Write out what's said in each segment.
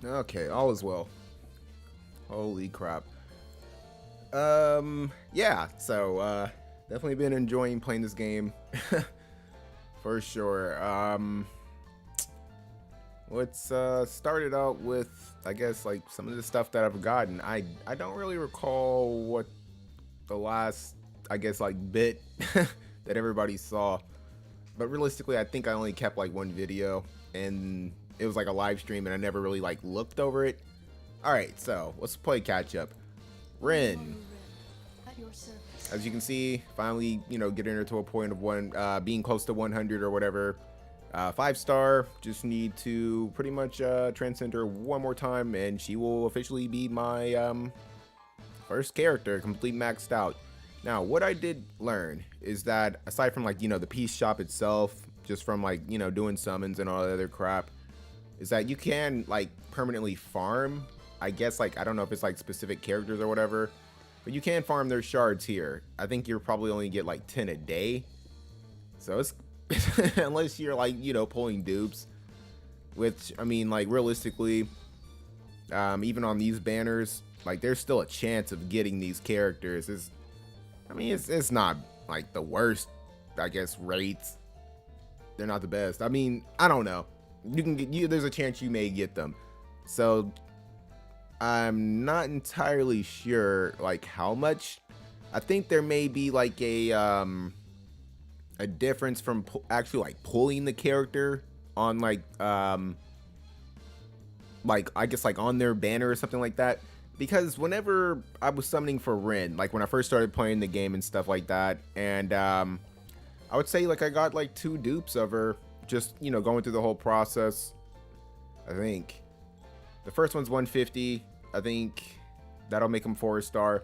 Okay, all is well. Holy crap. Yeah, definitely been enjoying playing this game. For sure. Let's start it out with I guess like some of the stuff that I've gotten. I don't really recall what the last I guess like bit that everybody saw. But realistically, I think I only kept like one video and it was like a live stream and I never really like looked over it. All right, so let's play catch up. Rin, as you can see, finally, getting her to a point of being close to 100 or whatever. 5-star, just need to pretty much transcend her one more time and she will officially be my first character complete maxed out. Now, what I did learn is that aside from like, the piece shop itself, just from like, doing summons and all that other crap, is that you can like permanently farm. I guess like, I don't know if it's like specific characters or whatever, but you can farm their shards here. I think you're probably only get like 10 a day. So it's, unless you're like, pulling dupes, which I mean, like realistically, even on these banners, like there's still a chance of getting these characters. It's not like the worst, I guess, rates. They're not the best. I mean, I don't know. You can get there's a chance you may get them. So I'm not entirely sure like how much. I think there may be like a difference from actually like pulling the character on like I guess like on their banner or something like that. Because whenever I was summoning for Rin, like when I first started playing the game and stuff like that, and I would say like I got like 2 dupes of her, just going through the whole process. I think the first one's 150. I think that'll make him 4-star,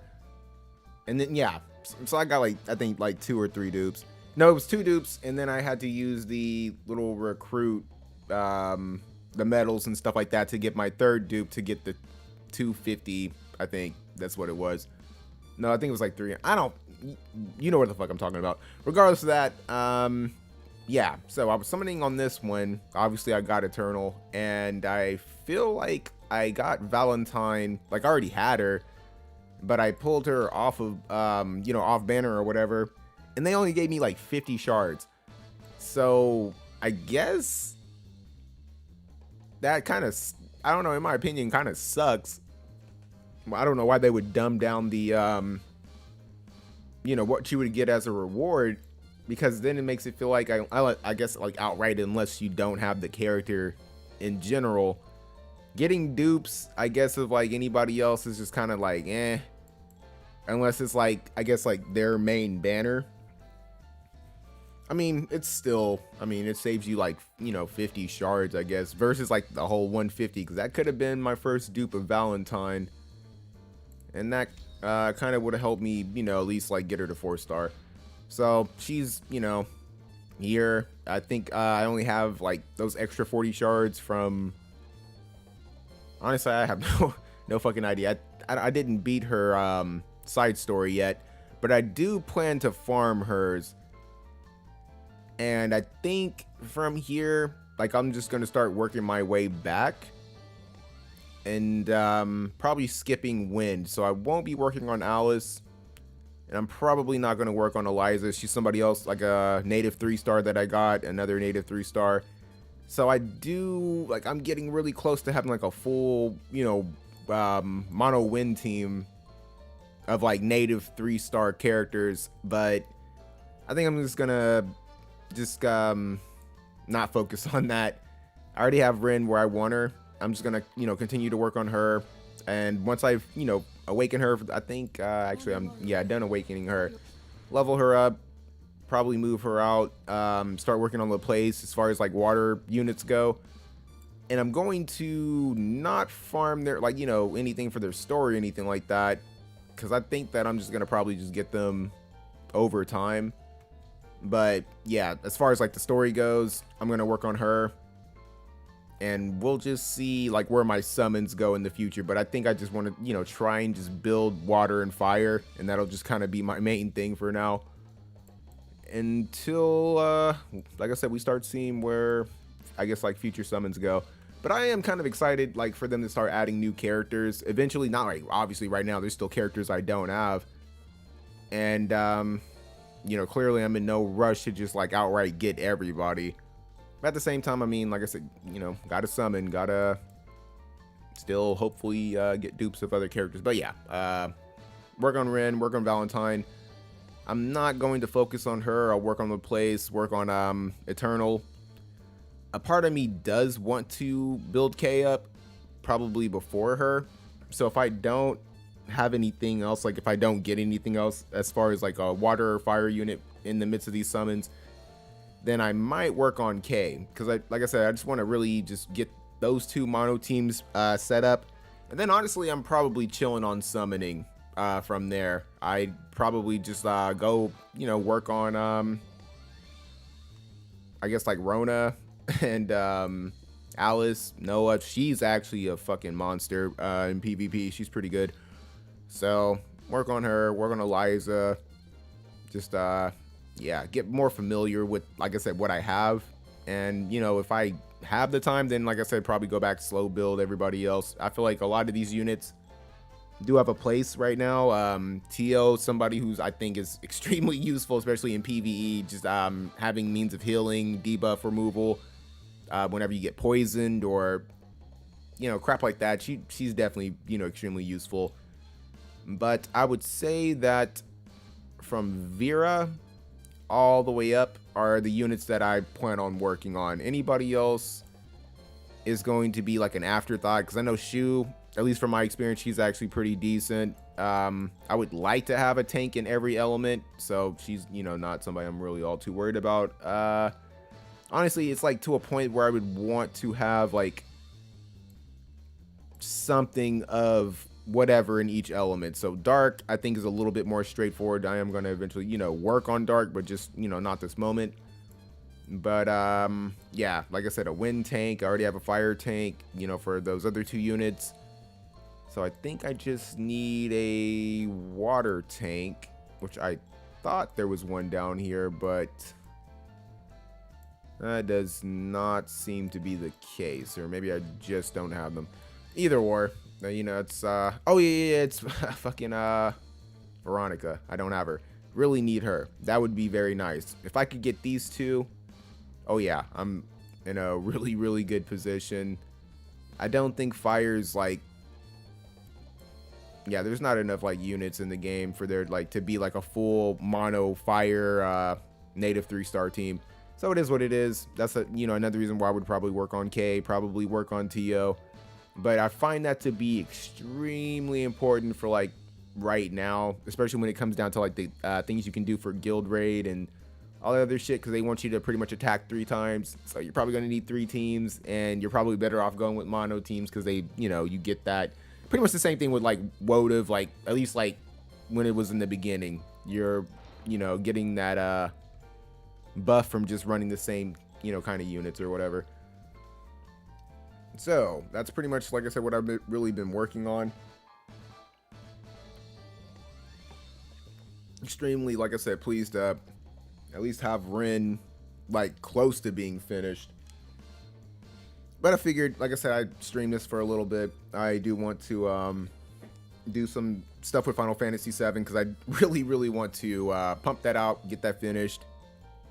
and then yeah, so I got like I think like 2 or 3 dupes. No, it was 2 dupes, and then I had to use the little recruit, the medals and stuff like that to get my 3rd dupe to get the 250. I think that's what it was. No, I think it was like 3. I don't, you know what the fuck I'm talking about. Regardless of that, yeah, so I was summoning on this one. Obviously I got Eternal, and I feel like I got Valentine, like I already had her, but I pulled her off of off banner or whatever, and they only gave me like 50 shards. So I guess that kind of, I don't know, in my opinion, kind of sucks. I don't know why they would dumb down the what you would get as a reward, because then it makes it feel like I guess like outright, unless you don't have the character in general, getting dupes I guess of like anybody else is just kind of like unless it's like I guess like their main banner. I mean, it's still, I mean, it saves you like 50 shards I guess, versus like the whole 150, because that could have been my first dupe of Valentine, and that kind of would have helped me at least like get her to 4-star. So she's here. I think I only have like those extra 40 shards from, honestly I have no fucking idea. I didn't beat her side story yet, but I do plan to farm hers. And I think from here, like I'm just gonna start working my way back, and probably skipping Wind. So I won't be working on Alice, and I'm probably not gonna work on Eliza. She's somebody else, like a native 3-star that I got, another native 3-star. So I do, like, I'm getting really close to having like a full, mono win team of like native 3-star characters. But I think I'm just gonna not focus on that. I already have Rin where I want her. I'm just gonna continue to work on her, and once I've awaken her, I think actually I'm done awakening her, level her up, probably move her out, start working on the place as far as like water units go. And I'm going to not farm their like anything for their story or anything like that, because I think that I'm just gonna probably just get them over time. But yeah, as far as like the story goes, I'm gonna work on her, and we'll just see like where my summons go in the future. But I think I just want to try and just build water and fire, and that'll just kind of be my main thing for now, until like I said, we start seeing where I guess like future summons go. But I am kind of excited, like, for them to start adding new characters eventually. Not like obviously right now there's still characters I don't have, and you know, clearly I'm in no rush to just like outright get everybody. But at the same time, I mean, like I said, you know, gotta summon, gotta still hopefully get dupes of other characters. But yeah, work on Ren, work on Valentine. I'm not going to focus on her. I'll work on the place, work on Eternal. A part of me does want to build Kay up probably before her. So if I don't have anything else, like if I don't get anything else as far as like a water or fire unit in the midst of these summons, then I might work on Kay. Because like I said, I just want to really just get those two mono teams set up. And then honestly, I'm probably chilling on summoning from there. I'd probably just go, you know, work on, I guess like Rona and Alice. Noah, she's actually a fucking monster in PvP. She's pretty good. So work on her, work on Eliza. Just yeah, get more familiar with, like I said, what I have. And you know, if I have the time, then like I said, probably go back, slow build everybody else. I feel like a lot of these units do have a place right now. Tio, somebody who's I think is extremely useful, especially in PvE, just having means of healing, debuff removal whenever you get poisoned or, you know, crap like that. She's definitely, you know, extremely useful. But I would say that from Vera all the way up are the units that I plan on working on. Anybody else is going to be like an afterthought, because I know Shu, at least from my experience, she's actually pretty decent. I would like to have a tank in every element, so she's, you know, not somebody I'm really all too worried about. Honestly, it's like to a point where I would want to have like something of whatever in each element. So dark, I think, is a little bit more straightforward. I am going to eventually, you know, work on dark, but just, you know, not this moment. But yeah, like I said, a wind tank. I already have a fire tank, you know, for those other two units. So I think I just need a water tank, which I thought there was one down here, but that does not seem to be the case. Or maybe I just don't have them. Either or, you know, it's oh yeah, it's fucking Veronica. I don't have her. Really need her. That would be very nice. If I could get these two, oh yeah, I'm in a really, really good position. I don't think fire's like, yeah, there's not enough like units in the game for there like to be like a full mono fire native 3-star team. So it is what it is. That's a, you know, another reason why I would probably work on K, probably work on Tio. But I find that to be extremely important for like right now, especially when it comes down to like the things you can do for guild raid and all the other shit, because they want you to pretty much attack 3 times. So you're probably going to need 3 teams, and you're probably better off going with mono teams because they, you know, you get that. Pretty much the same thing with like Wotiv, like at least like when it was in the beginning, you're, you know, getting that buff from just running the same, you know, kind of units or whatever. So that's pretty much, like I said, what I've really been working on. Extremely, like I said, pleased to at least have Ren like close to being finished. But I figured, like I said, I'd stream this for a little bit. I do want to do some stuff with Final Fantasy VII because I really, really want to pump that out, get that finished,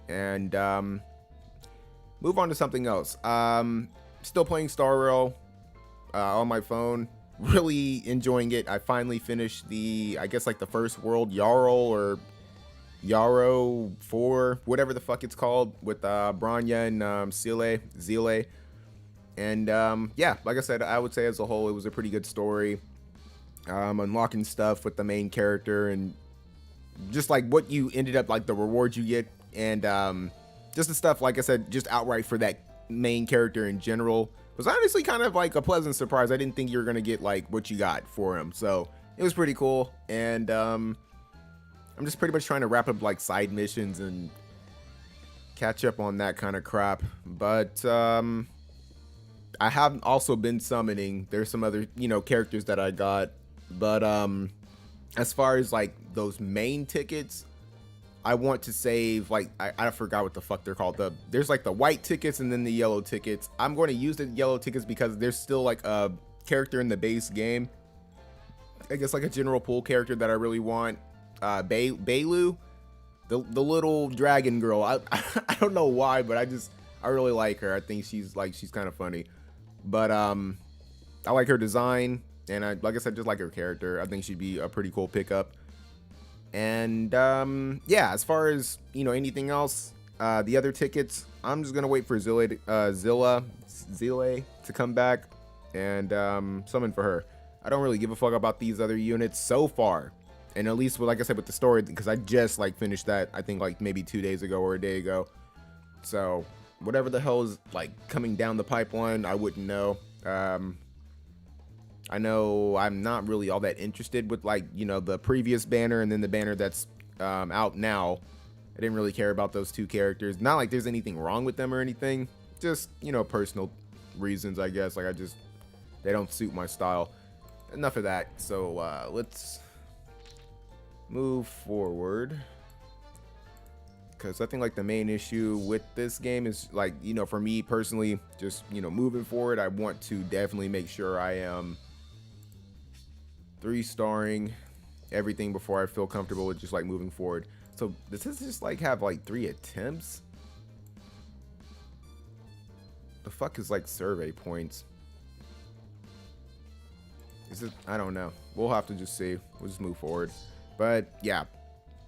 and move on to something else. Still playing Star Rail on my phone. Really enjoying it. I finally finished the, I guess like the first world, Jarl or Yarrow 4, whatever the fuck it's called, with Branya and Zile. And yeah, like I said, I would say as a whole, it was a pretty good story. Unlocking stuff with the main character and just like what you ended up, like the rewards you get, and just the stuff, like I said, just outright for that main character in general was honestly kind of like a pleasant surprise. I didn't think you were gonna get like what you got for him, so it was pretty cool. And I'm just pretty much trying to wrap up like side missions and catch up on that kind of crap. But I have also been summoning. There's some other, you know, characters that I got, but as far as like those main tickets, I want to save, like, I forgot what the fuck they're called. There's like the white tickets and then the yellow tickets. I'm going to use the yellow tickets because there's still like a character in the base game, I guess like a general pool character that I really want. Bailu, the little dragon girl. I don't know why, but I really like her. I think she's kind of funny. But I like her design, and like I said, just like her character. I think she'd be a pretty cool pickup. And yeah, as far as, you know, anything else, the other tickets, I'm just gonna wait for Zilla to come back and summon for her. I don't really give a fuck about these other units so far, and at least with, like I said, with the story, because I just like finished that, I think like maybe 2 days ago or a day ago. So whatever the hell is like coming down the pipeline, I wouldn't know. I know I'm not really all that interested with, like, you know, the previous banner and then the banner that's out now. I didn't really care about those two characters. Not like there's anything wrong with them or anything. Just, you know, personal reasons, I guess. Like, they don't suit my style. Enough of that. So let's move forward. Because I think like the main issue with this game is, like, you know, for me personally, just, you know, moving forward, I want to definitely make sure I am 3-starring everything before I feel comfortable with just like moving forward. So does this just like have like 3 attempts? The fuck is like survey points? Is it? I don't know. We'll have to just see. We'll just move forward. But yeah,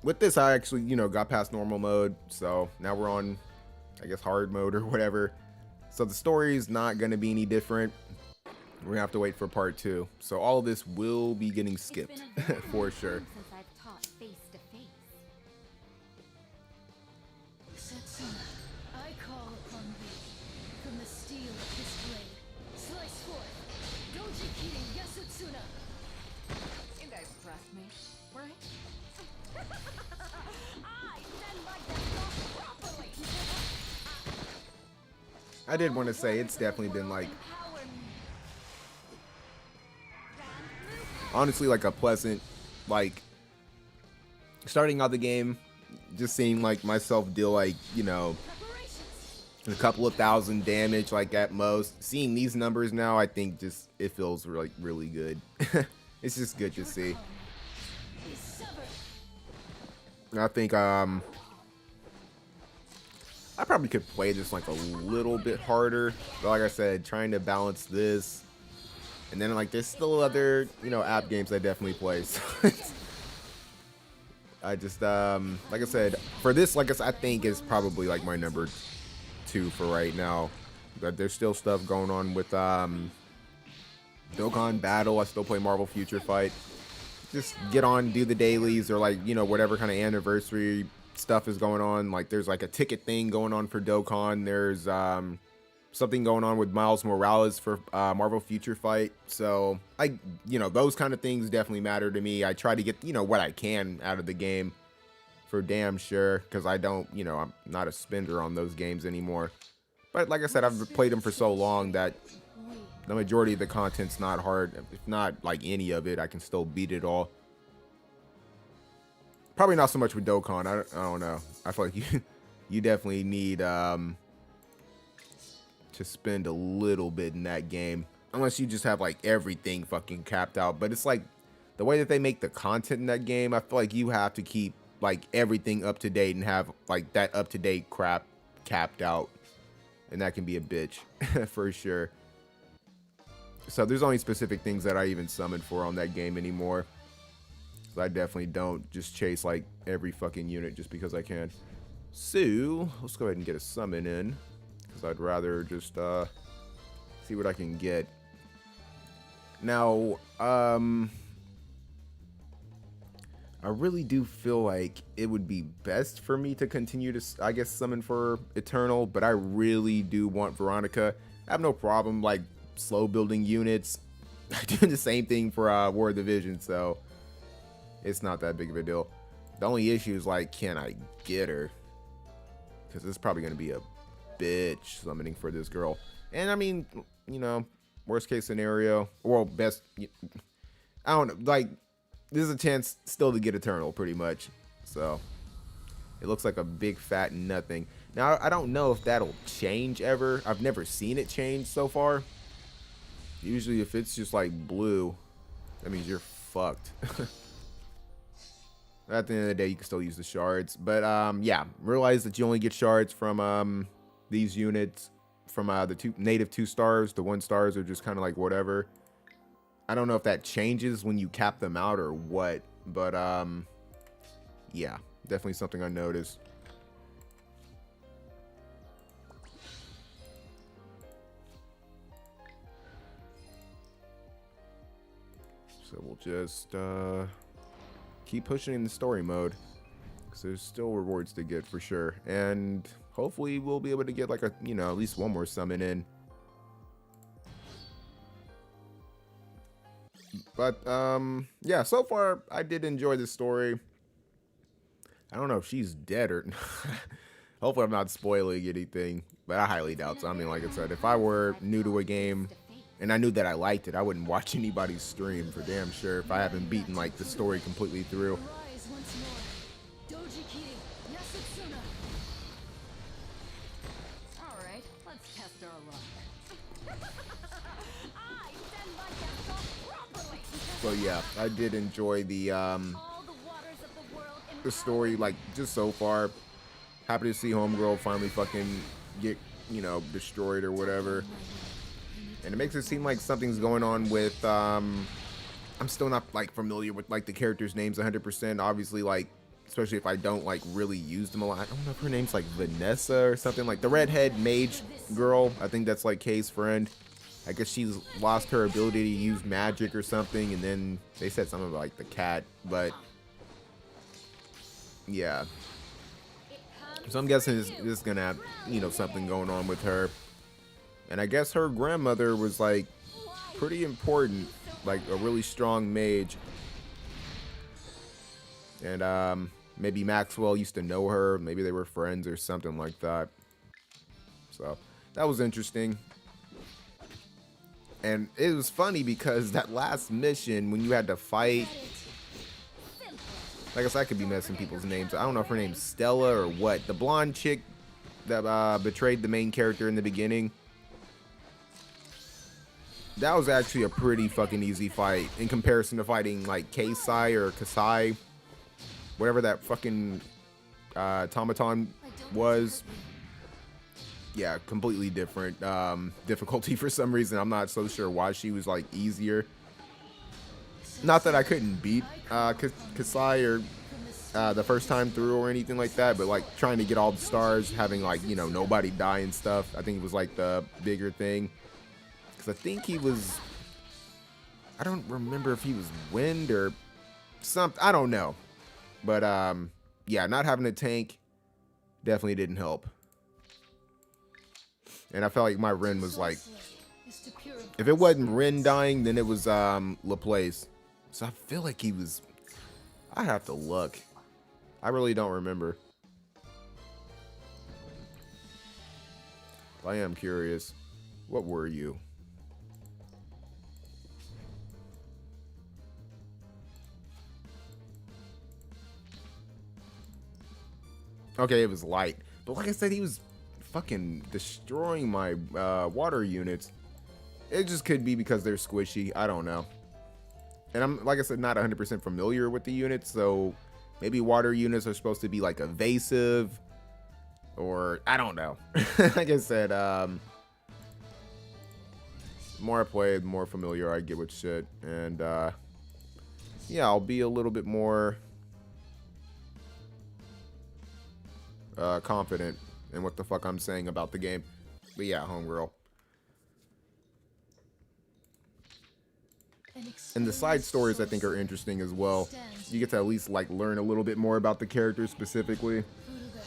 with this I actually, you know, got past normal mode, so now we're on, I guess, hard mode or whatever. So the story is not going to be any different. We're gonna have to wait for part 2. So all of this will be getting skipped for sure. Since I've taught face to face. Setsuna, I call upon thee. From the steel of this blade, slice forth. Dojikiri Yasutsuna. You guys trust me, right? I send my death off properly. I did want to say it's definitely been like, honestly, like a pleasant, like, starting out the game, just seeing like myself deal like, you know, a couple of thousand damage, like at most. Seeing these numbers now, I think just it feels like really good. It's just good to see. I think I probably could play this like a little bit harder, but like I said, trying to balance this. And then, like, there's still other, you know, app games I definitely play. So I just, like I said, for this, like I think is probably like my number 2 for right now. But there's still stuff going on with Dokkan Battle. I still play Marvel Future Fight. Just get on, do the dailies, or like, you know, whatever kind of anniversary stuff is going on. Like, there's like a ticket thing going on for Dokkan. There's something going on with Miles Morales for Marvel Future Fight. So you know, those kind of things definitely matter to me. I try to get, you know, what I can out of the game for damn sure, because I don't, you know, I'm not a spender on those games anymore. But like I said, I've played them for so long that the majority of the content's not hard. If not like any of it, I can still beat it all. Probably not so much with Dokkan. I don't know. I feel like you definitely need to spend a little bit in that game, unless you just have like everything fucking capped out. But it's like the way that they make the content in that game, I feel like you have to keep like everything up to date and have like that up to date crap capped out, and that can be a bitch for sure. So there's only specific things that I even summon for on that game anymore. So I definitely don't just chase like every fucking unit just because I can. So let's go ahead and get a summon in, because I'd rather just see what I can get. Now, I really do feel like it would be best for me to continue to, I guess, summon for Eternal, but I really do want Veronica. I have no problem, like, slow building units. I do the same thing for War Division, so it's not that big of a deal. The only issue is, like, can I get her? Because it's probably going to be a bitch summoning for this girl. And, I mean, you know, worst case scenario, well, best, I don't know, like, this is a chance still to get Eternal, pretty much. So, It looks like a big fat nothing. Now, I don't know if that'll change ever. I've never seen it change so far. Usually if it's just like blue, that means you're fucked. At the end of the day, you can still use the shards. But yeah, realize that you only get shards from these units. From the native 2 stars. The 1 stars are just kind of like whatever. I don't know if that changes when you cap them out or what. But yeah, definitely something I noticed. So we'll just keep pushing in the story mode, because there's still rewards to get for sure, and hopefully we'll be able to get like a, you know, at least one more summon in. But yeah, so far I did enjoy the story. I don't know if she's dead or hopefully I'm not spoiling anything, but I highly doubt so. I mean, like I said, if I were new to a game and I knew that I liked it, I wouldn't watch anybody's stream for damn sure if I haven't beaten like the story completely through. Rise once more. Dojiki, Yasutsuna. All right, let's test our luck. I send my guests off properly. So yeah, I did enjoy the All the waters of the world in story, like, just so far. Happy to see Homegirl finally fucking get, you know, destroyed or whatever. And it makes it seem like something's going on with I'm still not like familiar with like the characters' names 100%. Obviously, like, especially if I don't like really use them a lot. I don't know if her name's like Vanessa or something, like the redhead mage girl. I think that's like Kay's friend. I guess she's lost her ability to use magic or something, and then they said something about like the cat, but yeah. So I'm guessing this is gonna have, you know, something going on with her. And I guess her grandmother was like pretty important, like a really strong mage. And maybe Maxwell used to know her, maybe they were friends or something like that. So that was interesting. And it was funny because that last mission when you had to fight, like I said, I could be messing people's names. I don't know if her name's Stella or what. The blonde chick that betrayed the main character in the beginning. That was actually a pretty fucking easy fight in comparison to fighting like Kasai or Kasai, whatever that fucking automaton was. Yeah, completely different difficulty for some reason. I'm not so sure why she was like easier. Not that I couldn't beat Kasai or the first time through or anything like that, but like trying to get all the stars, having like, you know, nobody die and stuff. I think it was like the bigger thing. Because I think he was, I don't remember if he was wind or something. I don't know. But yeah, not having a tank definitely didn't help. And I felt like my Ren was like, if it wasn't Ren dying, then it was Laplace. So I feel like he was, I have to look. I really don't remember. I am curious. What were you? Okay, it was light. But like I said, he was fucking destroying my water units. It just could be because they're squishy. I don't know. And I'm, like I said, not 100% familiar with the units, so maybe water units are supposed to be like evasive, or I don't know. Like I said, more I play, the more familiar I get with shit. And yeah, I'll be a little bit more confident in what the fuck I'm saying about the game. But yeah, Homegirl. And the side stories I think are interesting as well. You get to at least like learn a little bit more about the characters specifically,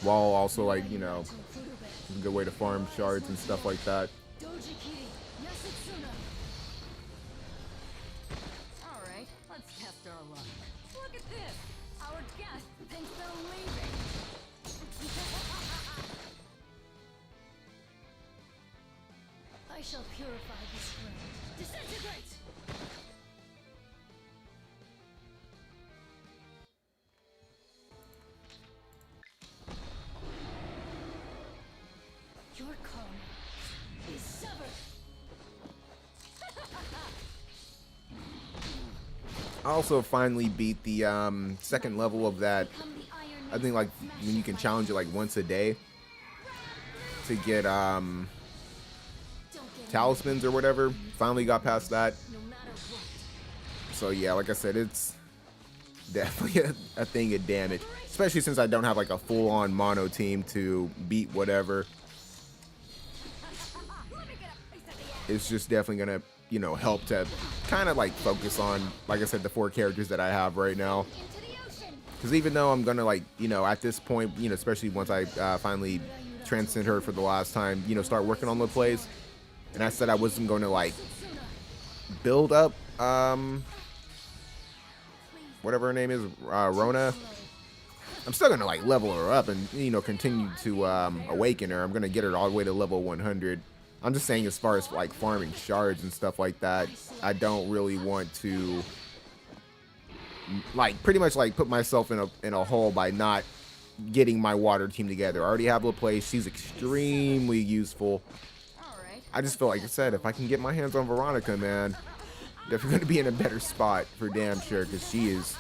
while also like, you know, it's a good way to farm shards and stuff like that. All right, let's test our luck. Look at this. Our guest thinks they're leaving. I shall purify this ground. Disintegrate! Your karma is severed. I also finally beat the second level of that. Become the Iron I think like when you can challenge it like once a day to get Don't get talismans or whatever. Finally got past that. no matter what. So yeah, like I said, it's definitely a thing of damage. Especially since I don't have like a full-on mono team to beat whatever. It's just definitely gonna, you know, help to kind of like focus on, like I said, the 4 characters that I have right now. Into the ocean. Because even though I'm gonna like, you know, at this point, you know, especially once I finally transcend her for the last time, you know, start working on the plays. And I said I wasn't going to like build up whatever her name is, Rona. I'm still gonna like level her up and, you know, continue to awaken her. I'm gonna get her all the way to level 100. I'm just saying, as far as like farming shards and stuff like that, I don't really want to like pretty much like put myself in a hole by not getting my water team together. I already have LaPlace. She's extremely useful. Alright. I just feel like I said, if I can get my hands on Veronica, man, definitely going to be in a better spot for damn sure, because she is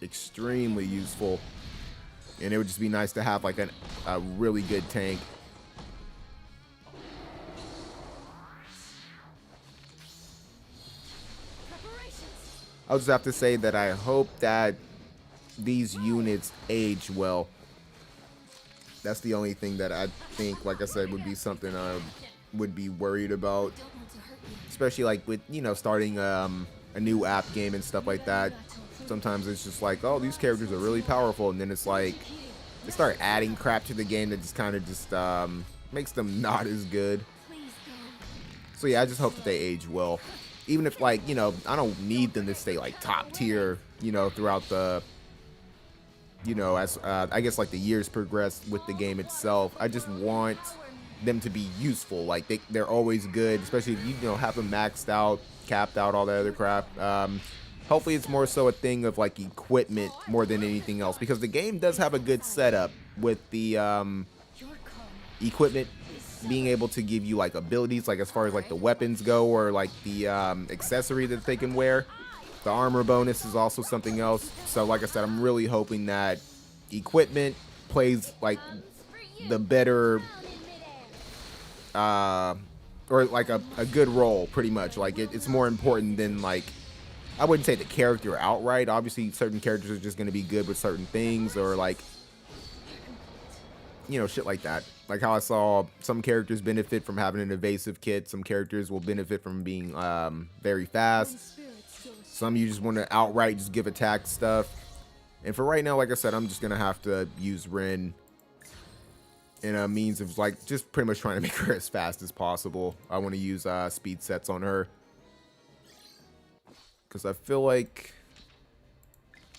extremely useful. And it would just be nice to have like a really good tank. Preparations. I'll just have to say that I hope that these units age well. That's the only thing that I think, like I said, would be something I would be worried about. Don't want to hurt you. Especially like with, you know, starting a new app game and stuff like that. Sometimes it's just like, oh, these characters are really powerful, and then it's like they start adding crap to the game that just kind of just makes them not as good. Please go. So yeah, I just hope that they age well. Even if, like, you know, I don't need them to stay like top tier, you know, throughout the, you know, as I guess like the years progress with the game itself. I just want them to be useful. Like they're always good, especially if you know have them maxed out, capped out, all that other crap. Hopefully it's more so a thing of like equipment more than anything else, because the game does have a good setup with the Your karma. equipment being able to give you like abilities, like as far as like the weapons go, or like the accessory that they can wear. The armor bonus is also something else. So like I said, I'm really hoping that equipment plays like the better or like a good role, pretty much. Like it's more important than, like, I wouldn't say the character outright. Obviously certain characters are just going to be good with certain things, or like, you know, shit like that. Like how I saw some characters benefit from having an evasive kit. Some characters will benefit from being very fast. Some you just want to outright just give attack stuff. And for right now, like I said, I'm just going to have to use Rin in a means of like just pretty much trying to make her as fast as possible. I want to use speed sets on her, because I feel like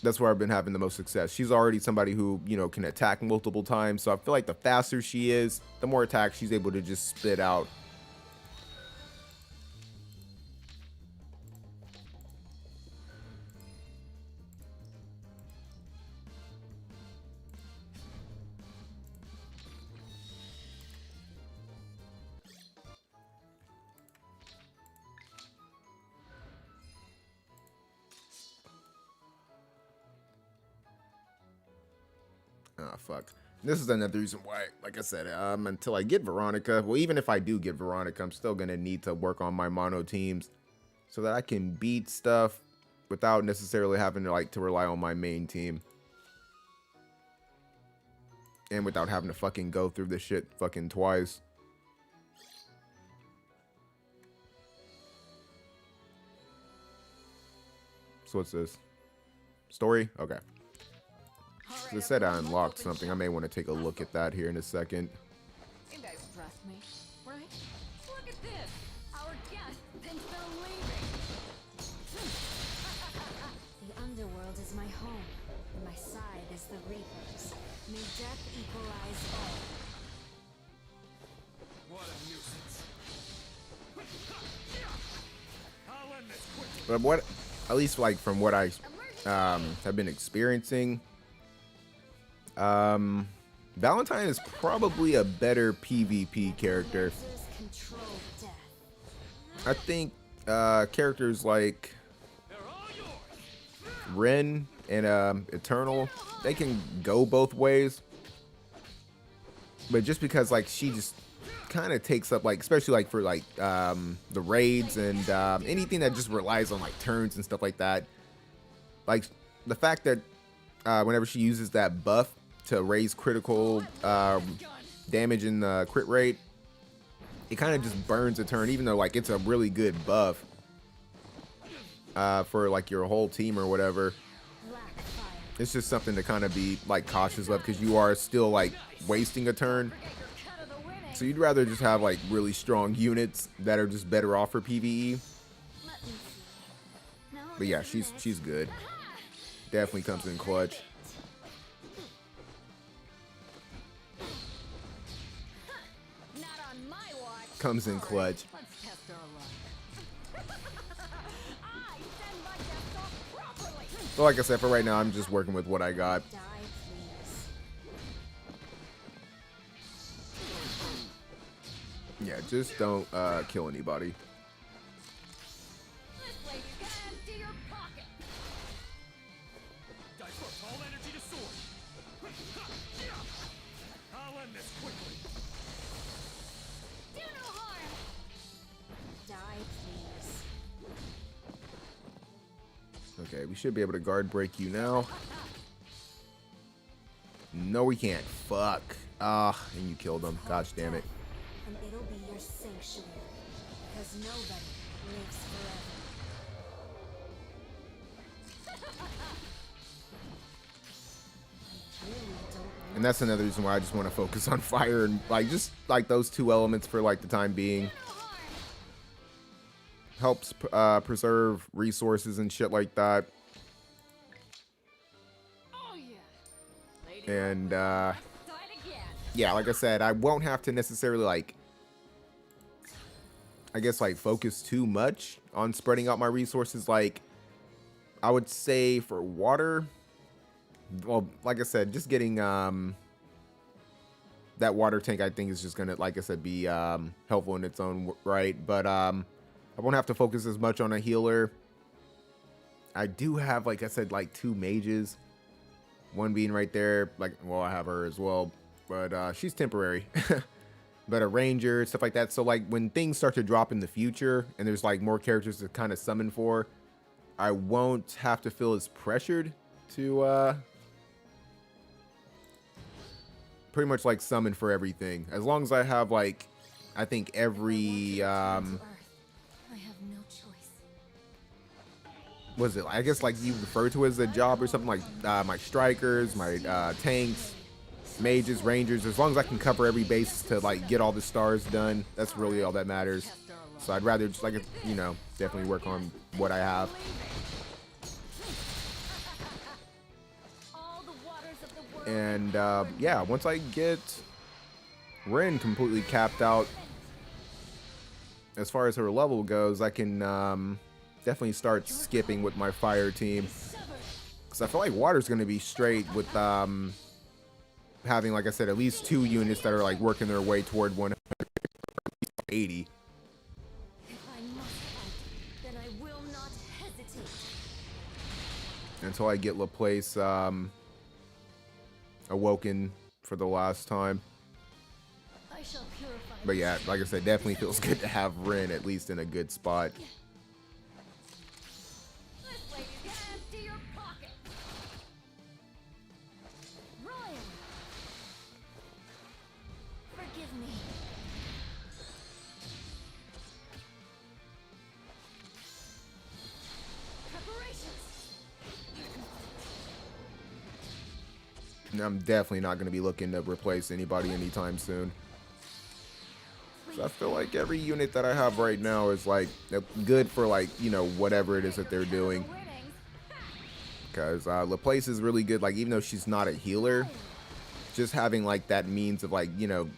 that's where I've been having the most success. She's already somebody who, you know, can attack multiple times. So I feel like the faster she is, the more attacks she's able to just spit out. Oh, fuck. This is another reason why, like I said, until I get Veronica, well, even if I do get Veronica, I'm still going to need to work on my mono teams so that I can beat stuff without necessarily having to, like, to rely on my main team. And without having to fucking go through this shit fucking twice. So what's this? Story? Okay. They said I unlocked something. I may want to take a look at that here in a second. You guys trust me, right? Look at this. Our guest thinks they're leaving. The underworld is my home, and my side is the Reapers. May death equalize all. What a nuisance. I'll end this quick. But what, at least like from what I have been experiencing, Valentine is probably a better PvP character. Lasers control death. I think characters like They're all yours. Ren and Eternal, they can go both ways. But just because like she just kind of takes up, like, especially like for like the raids and anything that just relies on like turns and stuff like that. Like the fact that whenever she uses that buff to raise critical damage and crit rate, it kind of just burns a turn, even though like it's a really good buff for like your whole team or whatever. Black fire. It's just something to kind of be like cautious of, because you are still like wasting a turn. Get your cut of the winning. So you'd rather just have like really strong units that are just better off for PvE. Let me see. No, But yeah, this is she's it. good. Definitely comes in clutch. Not on my watch. Comes in clutch. Let's test our luck. I send my guests off properly. So like I said, for right now, I'm just working with what I got. Die, please. Yeah, just don't kill anybody. This way you can empty your pocket. Divert all energy to sword. I'll end this quickly. Do no harm. Die, please. Okay, we should be able to guard break you now. No, we can't. Fuck. Ah, and you killed him. Gosh damn it. And it'll be your sanctuary. Because nobody lives forever. I really don't want And that's another reason why I just want to focus on fire and like just like those two elements for like the time being. no harm. Helps preserve resources and shit like that. Oh yeah. Lady And side again. yeah, like I said, I won't have to necessarily like, I guess, like focus too much on spreading out my resources. Like I would say for water, well, like I said, just getting that water tank, I think is just gonna, like I said, be helpful in its own right. But I won't have to focus as much on a healer. I do have, like I said, like 2 mages, one being right there, like, well, I have her as well, but she's temporary. But a ranger, stuff like that. So like when things start to drop in the future and there's like more characters to kind of summon for, I won't have to feel as pressured to pretty much like summon for everything. As long as I have like, I think every To Earth. I have no choice. was it, I guess like you refer to as a job or something, like my strikers, my tanks, mages, rangers, as long as I can cover every base to like get all the stars done, that's really all that matters. Test our luck. So I'd rather just like, you know, definitely work on what I have. All the waters of the world. And yeah, once I get Ren completely capped out as far as her level goes, I can definitely start skipping with my fire team, because I feel like water's going to be straight with having, like I said, at least 2 units that are like working their way toward 180. If I must fight, then I will not hesitate. Until I get Laplace awoken for the last time. I shall purify. But yeah, like I said, definitely feels good to have Ren at least in a good spot. This way you can empty your pocket. Ryan. Forgive me. Preparations. And I'm definitely not going to be looking to replace anybody anytime soon. So I feel like every unit that I have right now is like good for like, you know, whatever it is that they're doing. Because Laplace is really good, like even though she's not a healer, just having like that means of like, you know,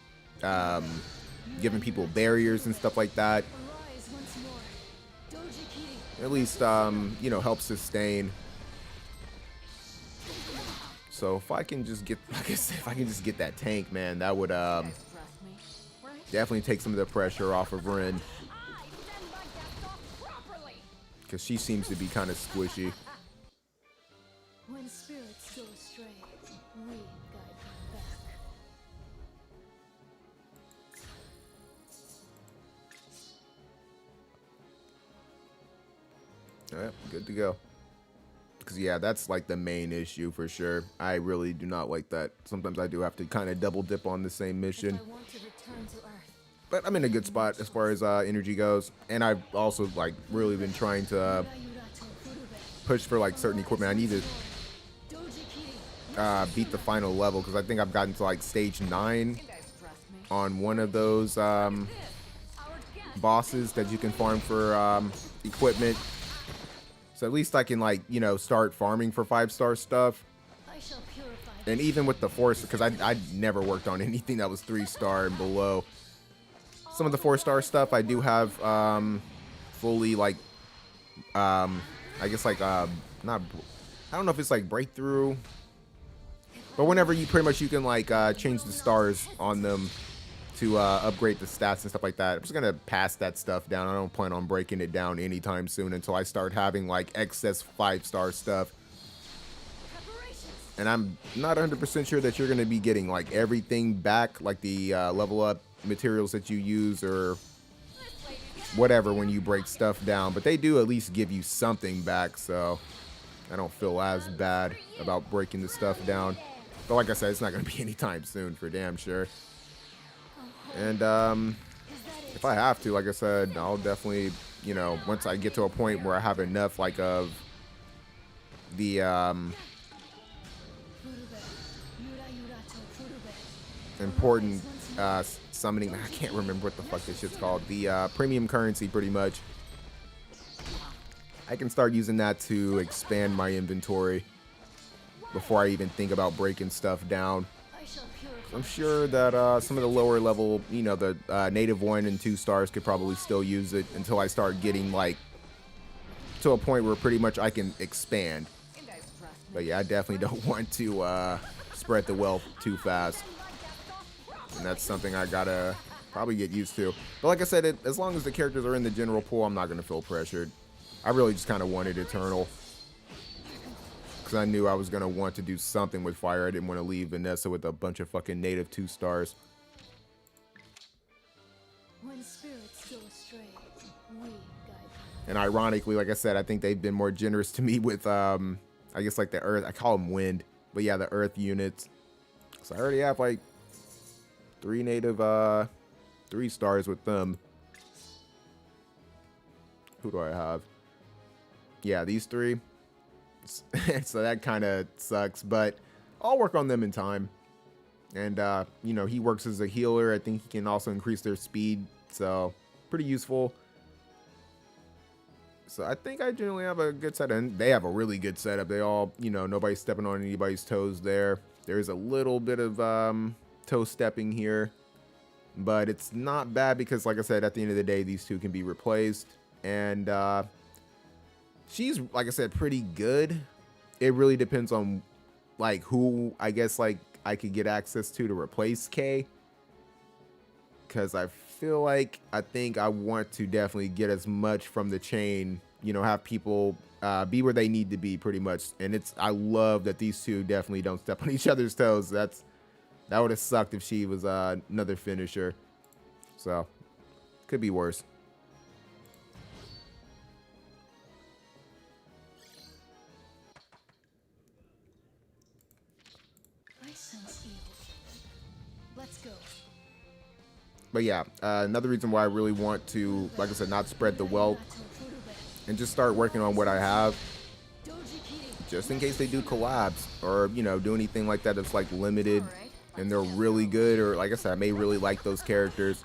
giving people barriers and stuff like that, Arise once more. Doji Kiri. at least, you know, helps sustain. So if I can just get, like I said, if I can just get that tank, man, that would Trust me, right? definitely take some of the pressure off of Rin, I send my guests off properly. because she seems to be kind of squishy. When spirits go astray, we guide them back. Yep, good to go. Because, yeah, that's like the main issue for sure. I really do not like that. Sometimes I do have to kind of double dip on the same mission. I want to return to Earth. But I'm in a good spot as far as energy goes. And I've also like really been trying to push for like certain equipment. I need to beat the final level because I think I've gotten to like stage 9 on one of those bosses that you can farm for equipment. So at least I can, like, you know, start farming for 5-star stuff. I shall purify. And even with the force, because I never worked on anything that was 3-star and below. Some of the 4-star stuff I do have fully, like, I guess, like, not, I don't know if it's like breakthrough. But whenever you pretty much, you can, like, change the stars on them to upgrade the stats and stuff like that. I'm just gonna pass that stuff down. I don't plan on breaking it down anytime soon until I start having like excess 5-star stuff. And I'm not 100% sure that you're gonna be getting like everything back, like the level up materials that you use or whatever when you break stuff down. But they do at least give you something back, so I don't feel as bad about breaking the stuff down. But like I said, it's not gonna be anytime soon for damn sure. And if I have to, like I said, I'll definitely, you know, once I get to a point where I have enough, like, of the important summoning, I can't remember what the fuck this shit's called, the premium currency, pretty much, I can start using that to expand my inventory before I even think about breaking stuff down. I'm sure that some of the lower level, you know, the native 1 and 2 stars could probably still use it until I start getting, like, to a point where pretty much I can expand. But yeah, I definitely don't want to spread the wealth too fast. And that's something I gotta probably get used to. But like I said, as long as the characters are in the general pool, I'm not gonna feel pressured. I really just kind of wanted Eternal. Because I knew I was going to want to do something with fire. I didn't want to leave Vanessa with a bunch of fucking native 2 stars. When spirits go astray, we guide them. And ironically, like I said, I think they've been more generous to me with, I guess, like the Earth. I call them Wind. But yeah, the Earth units. So I already have, like, 3 native 3 stars with them. Who do I have? Yeah, these 3. So that kind of sucks, but I'll work on them in time. And, you know, he works as a healer. I think he can also increase their speed, so pretty useful. So I think I generally have a good setup, and they have a really good setup. They all, you know, nobody's stepping on anybody's toes there. There's a little bit of toe stepping here, but it's not bad because, like I said, at the end of the day, these 2 can be replaced. And, she's, like I said, pretty good. It really depends on, like, who, I guess, like, I could get access to replace K. Because I feel like, I think I want to definitely get as much from the chain, you know, have people be where they need to be, pretty much. And I love that these 2 definitely don't step on each other's toes. That would have sucked if she was another finisher. So, could be worse. Let's go. But yeah, another reason why I really want to, like I said, not spread the wealth and just start working on what I have, just in case they do collabs or, you know, do anything like that that's like limited and they're really good, or like I said, I may really like those characters.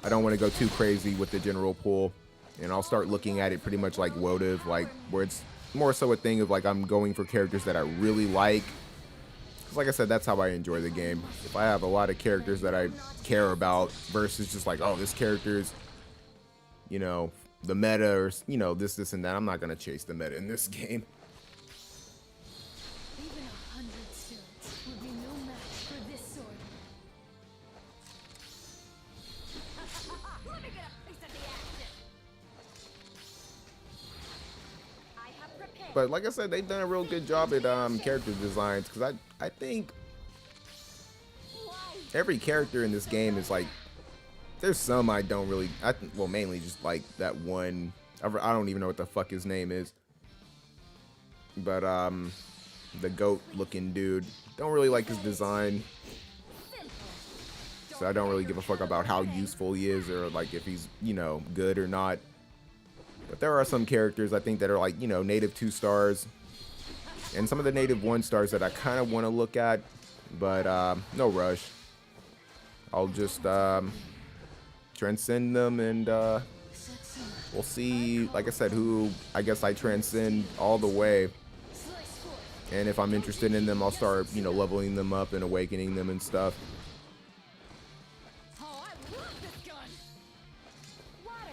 I don't want to go too crazy with the general pool, and I'll start looking at it pretty much like Wotive, like where it's more so a thing of like I'm going for characters that I really like. Like I said, that's how I enjoy the game. If I have a lot of characters that I care about versus just like, oh, this character's, you know, the meta or, you know, this and that, I'm not going to chase the meta in this game. The But like I said, they've done a real good job at character designs, because I think every character in this game is like, there's some I don't really, well, mainly just like that one, I don't even know what the fuck his name is, but the goat looking dude, don't really like his design, so I don't really give a fuck about how useful he is, or like if he's, you know, good or not. But there are some characters I think that are like, you know, native 2 stars, and some of the native 1 stars that I kind of want to look at, but no rush. I'll just transcend them, and we'll see, like I said, who I guess I transcend all the way. And if I'm interested in them, I'll start, you know, leveling them up and awakening them and stuff. Oh, I love this gun. Water.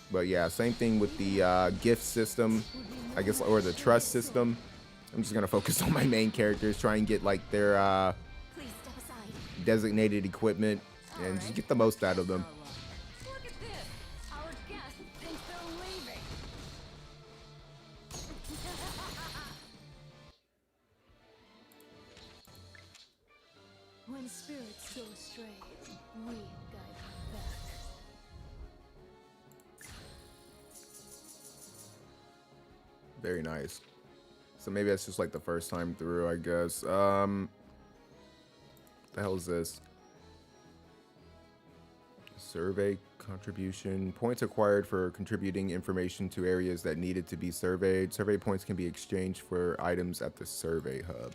But yeah, same thing with the gift system, I guess, or the trust system. I'm just gonna focus on my main characters, try and get like their Please step aside. designated equipment, and just get the most out of them. Look at this. Our guest thinks they're leaving. When spirits go astray, we guide them back. Very nice. So maybe that's just like the first time through, I guess. The hell is this? Survey contribution. Points acquired for contributing information to areas that needed to be surveyed. Survey points can be exchanged for items at the survey hub.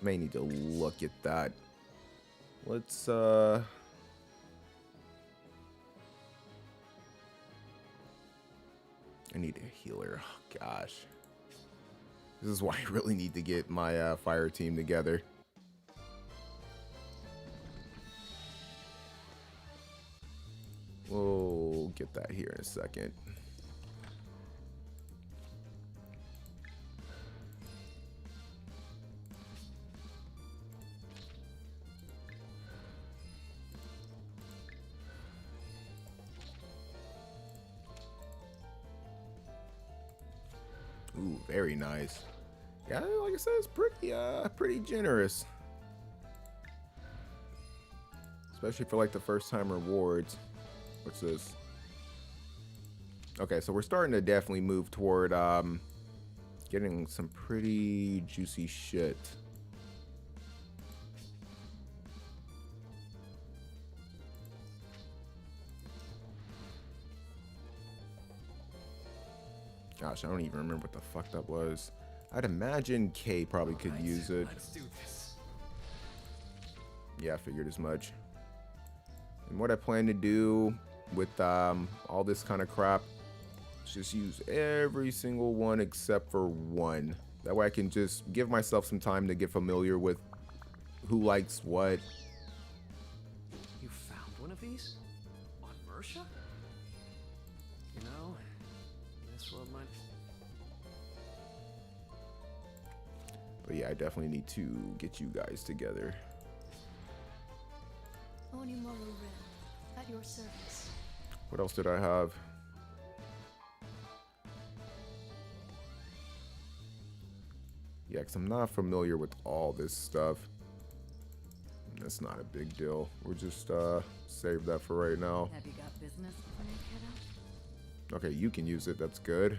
May need to look at that. Let's I need a healer. Oh, gosh. This is why I really need to get my fire team together. We'll get that here in a second. Ooh, very nice. Yeah, like I said, it's pretty generous. Especially for like the first time rewards. What's this? Okay, so we're starting to definitely move toward getting some pretty juicy shit. Gosh, I don't even remember what the fuck that was. I'd imagine K probably could use it. Let's do this. Yeah, I figured as much. And what I plan to do with all this kind of crap is just use every single one except for one. That way I can just give myself some time to get familiar with who likes what. You found one of these? On Mersha? You know, this world might... But yeah, I definitely need to get you guys together. Onimaru Ren, at your service. What else did I have? Yeah, because I'm not familiar with all this stuff. That's not a big deal. We'll just save that for right now. Have you got business for me, kiddo? Okay, you can use it. That's good.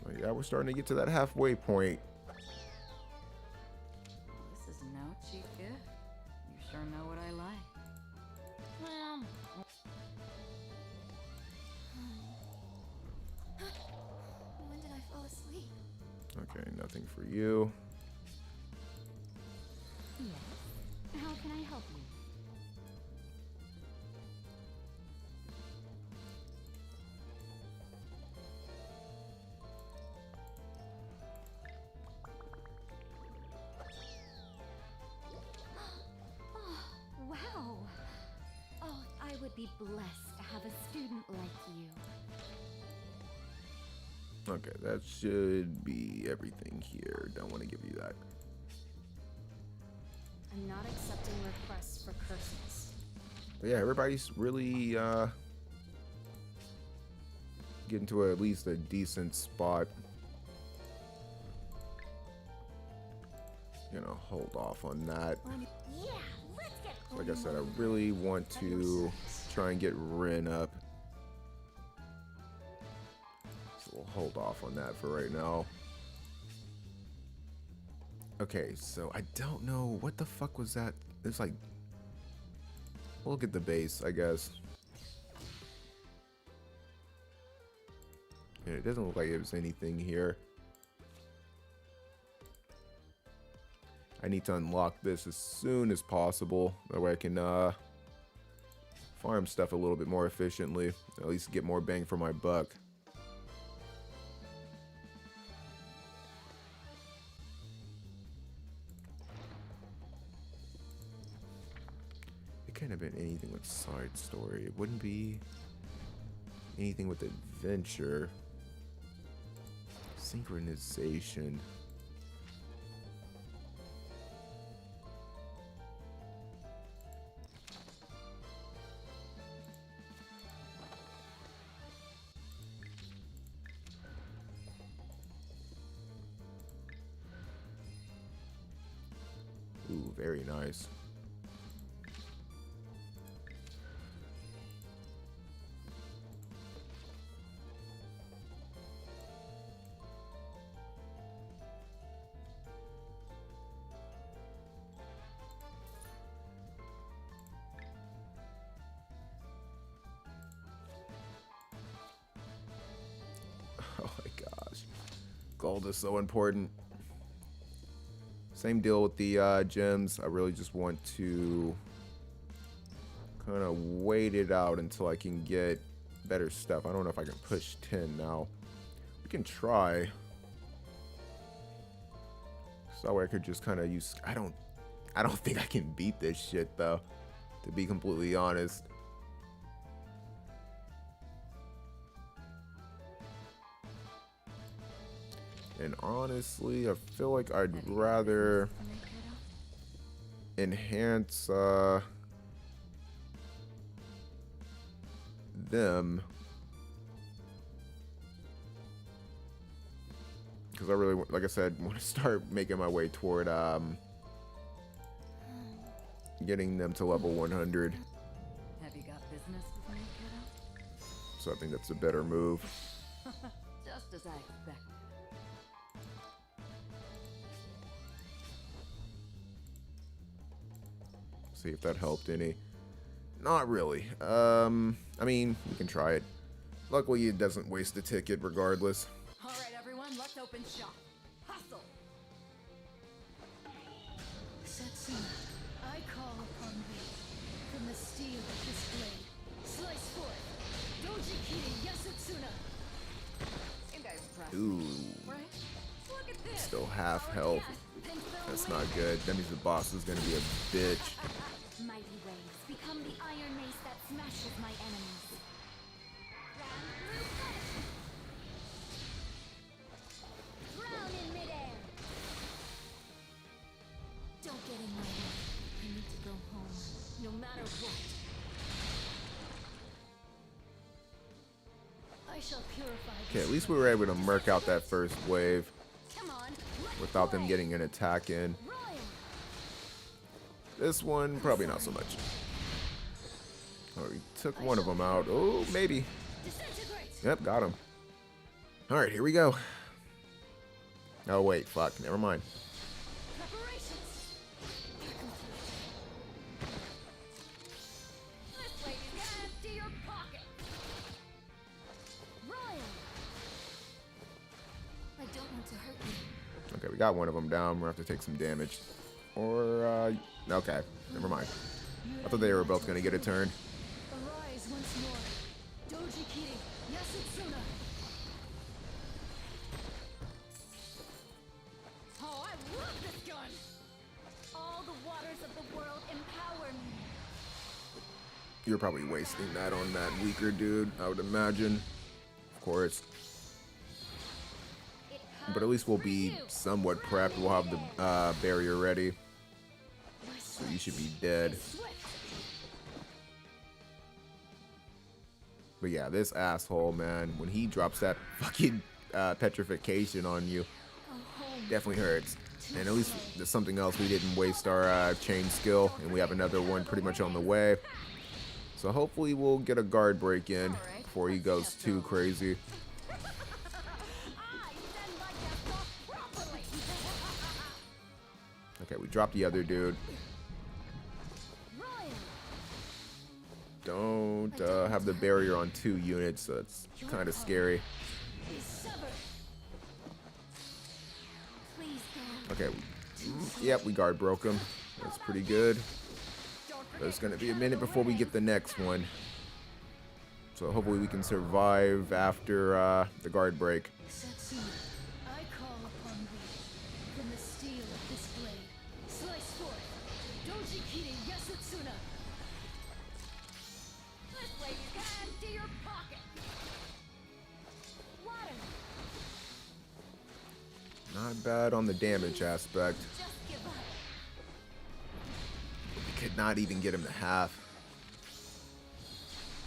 Oh, yeah, we're starting to get to that halfway point. This is no cheap gift. You sure know what I like. Well, when did I fall asleep? Okay, nothing for you. Yes. How can I help you? Oh, wow. Oh, I would be blessed to have a student like you. Okay, that should be everything here. Don't want to give you that. I'm not accepting requests for curses. But yeah, everybody's really getting to at least a decent spot. Gonna hold off on that. Yeah, let's get Like I said, I really want to try and get Rin up. So we'll hold off on that for right now. Okay, so I don't know what the fuck was that. It's like, we'll look at the base, I guess. And it doesn't look like there's anything here. I need to unlock this as soon as possible. That way I can farm stuff a little bit more efficiently. At least get more bang for my buck. It couldn't have been anything with side story. It wouldn't be anything with adventure. Synchronization. Ooh, very nice. Oh my gosh. Gold is so important. Same deal with the gems. I really just want to kind of wait it out until I can get better stuff. I don't know if I can push 10 now. We can try. So that way I could just kind of use... I don't think I can beat this shit though, to be completely honest. And honestly, I feel like I'd rather enhance them, because I really, like I said, want to start making my way toward getting them to level 100. Have you got business with me, kiddo? So I think that's a better move. Just as I expected. See if that helped any. Not really. I mean, we can try it. Luckily, it doesn't waste a ticket regardless. All right, everyone, let's open shop. Hustle! Setsuna, I call upon thee. From the steel of this blade, slice forth. Dojikiri Yasutsuna. You guys trust Ooh, me, right? Look at this! still half health. That's not good. That means the boss is gonna be a bitch. Mighty waves become the iron mace that smashes my enemies. Drown in midair. Don't get in my way. I need to go home, no matter what. I shall purify. Okay, at least we were able to murk out that first wave Come on, let's without them play. getting an attack in. Royal. This one, probably not so much. Oh, we took one of them out. Oh, maybe. Disintegrate. Yep, got him. All right, here we go. Oh, wait, fuck. Never mind. Preparations. This lady's gonna empty your pocket! Royal. I don't want to hurt you. Okay, we got one of them down. We're gonna have to take some damage. Or, okay, never mind. I thought they were both gonna get a turn. Arise once more. Dojikiri Yasutsuna. Oh, I love this gun! All the waters of the world empower me. You're probably wasting that on that weaker dude, I would imagine. Of course. It But at least we'll be somewhat prepped. We'll have the barrier ready. My So you should be dead. But yeah, this asshole, man, when he drops that fucking petrification on you, definitely hurts. And at least there's something else. We didn't waste our chain skill, and we have another one pretty much on the way. So hopefully we'll get a guard break in before he goes too crazy. Okay, we dropped the other dude. Don't have the barrier on 2 units, so it's kind of scary. Okay, yep, we guard broke him. That's pretty good. But it's gonna be a minute before we get the next one. So hopefully we can survive after the guard break. Setsuna, I call upon thee. From the steel of this blade, slice forth. Doji Kiri Yasutsuna. This way you can empty your pocket. Water. Not bad on the damage aspect. Just give up. We could not even get him to half.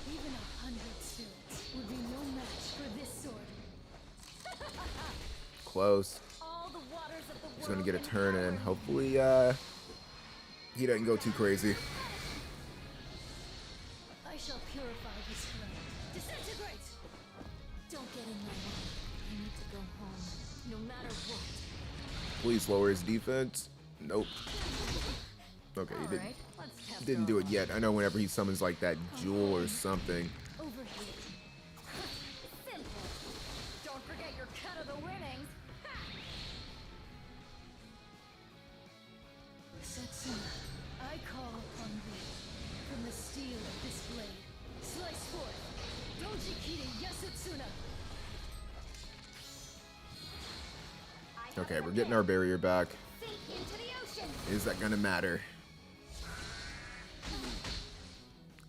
Even 100 spirits would be no match for this sword. Close. All the waters of the He's gonna world get a and turn power. in. Hopefully, he doesn't go too crazy. I shall purify this ground. Disintegrate! Don't get in my way. I need to go home, no matter what. Please lower his defense. Nope. Okay, he Alright, let's test didn't our do it luck. yet. I know whenever he summons like that jewel or something. Over here. Simple. Don't forget your cut of the winnings. Setsuna, I call upon thee. From the steel of this blade, slice forth. Doji Kiri Yasutsuna. Okay, we're getting our barrier back. Sink into the ocean. Is that gonna matter?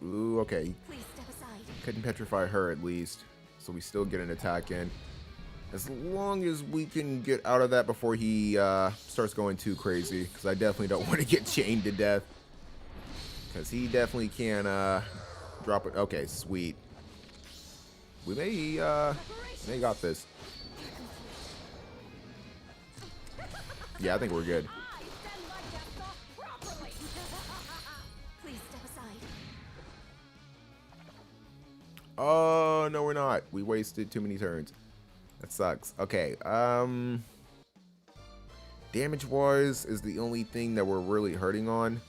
Ooh, okay. Please step aside. Couldn't petrify her at least. So we still get an attack in. As long as we can get out of that before he starts going too crazy. Because I definitely don't want to get chained to death. Because he definitely can drop it. Okay, sweet. We may got this. Yeah, I think we're good. I send my guests off properly. Please step aside. Oh, no, we're not. We wasted too many turns. That sucks. Okay, damage-wise is the only thing that we're really hurting on.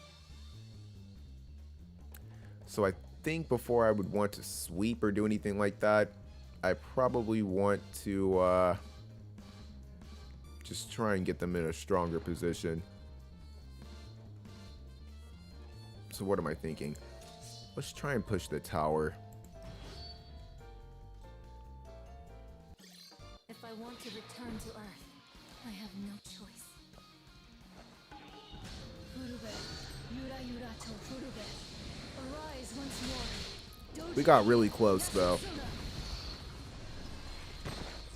So I think before I would want to sweep or do anything like that, I probably want to just try and get them in a stronger position. So what am I thinking? Let's try and push the tower. If I want to return to Earth, I have no choice. Furube, Yura Yurato Furube. Arise once more. Doji We got really close though. Yasuna.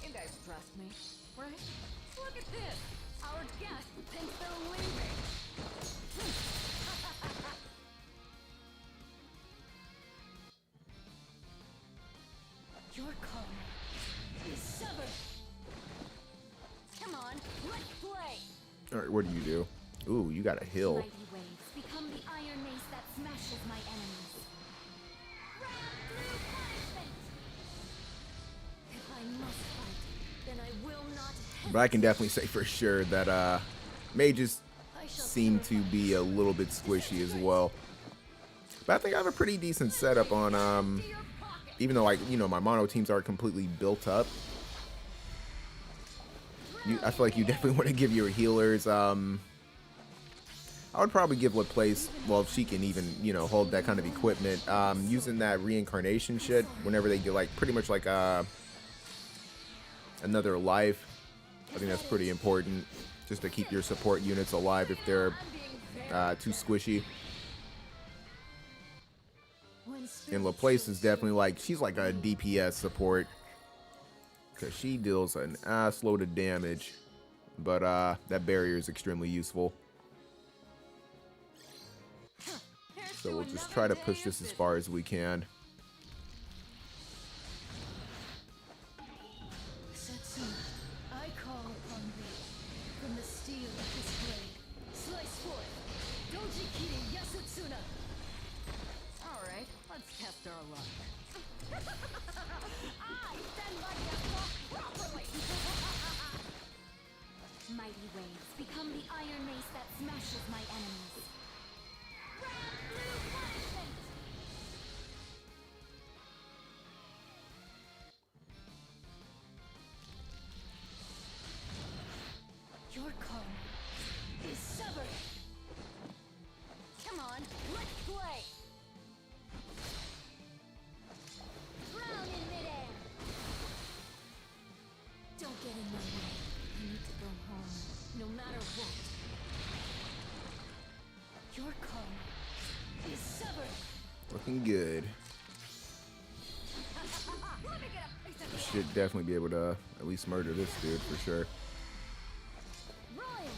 You guys trust me, right? Look at this! Our guest thinks they're leaving. Your calling is severed. Come on, let's play. All right, what do you do? Ooh, you got a hill. Mighty waves become the iron mace that smashes my enemies. Round through punishment. If I must fight, then I will not But I can definitely say for sure that mages I shall seem to be a little bit squishy as well. But I think I have a pretty decent setup on to your pocket. even though, like, you know, my mono teams are completely built up. I feel like you definitely want to give your healers I would probably give Laplace, well, if she can even, you know, hold that kind of equipment, using that reincarnation shit whenever they get, like, pretty much like another life. I think that's pretty important, just to keep your support units alive if they're too squishy. And Laplace is definitely like, she's like a DPS support, because she deals an ass load of damage, but that barrier is extremely useful. So we'll just try to push this as far as we can. Setsuna, I call upon thee. From the steel of this blade, slice forth. Doji Kiri Yasutsuna. Alright, let's test our luck. I stand by yourself properly! Mighty waves become the iron mace that smashes my enemies. Grand blue punishment! Your karma is severed. Come on, let's play! Drown in midair! Don't get in my way. I need to go home, no matter what. Your karma is severed. Looking good. Let me get a piece of the Should definitely be able to at least murder this dude for sure. Ryan!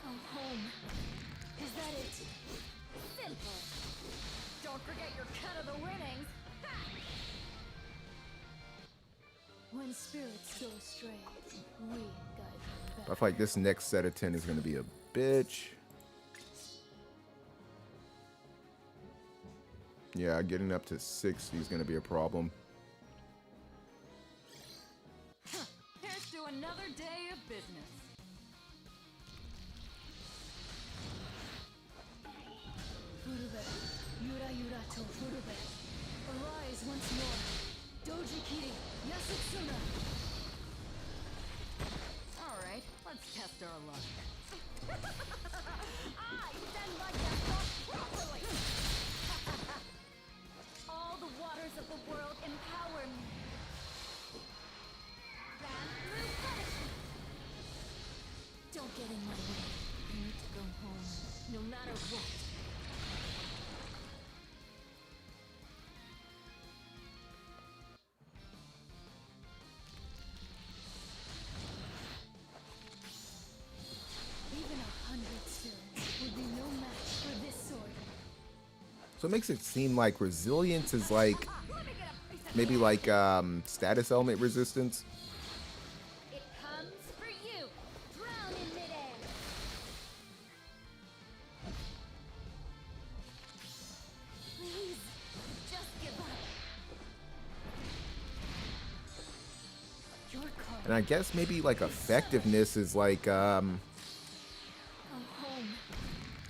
Go home. Is that it? Simple! Don't forget your cut of the winnings! Ha! When spirits go astray, we guide them I back. feel like this next set of 10 is going to be a bitch. Yeah, getting up to 60 is going to be a problem. Here's to another day of business. Furube, Yura Yurato Furube. Arise once more. Doji Kiri Yasutsuna. Alright, let's test our luck. I stand by yourself properly! All the waters of the world empower me. Grand blue punishment! Don't get in my way. I need to go home, no matter what. Even 100 spirits would be no match for this sword. So it makes it seem like resilience is like Let me get a piece of maybe like status element resistance. It comes for you! Drown in midair! Please, just give up. Your karma. And I guess maybe like effectiveness is like Go home.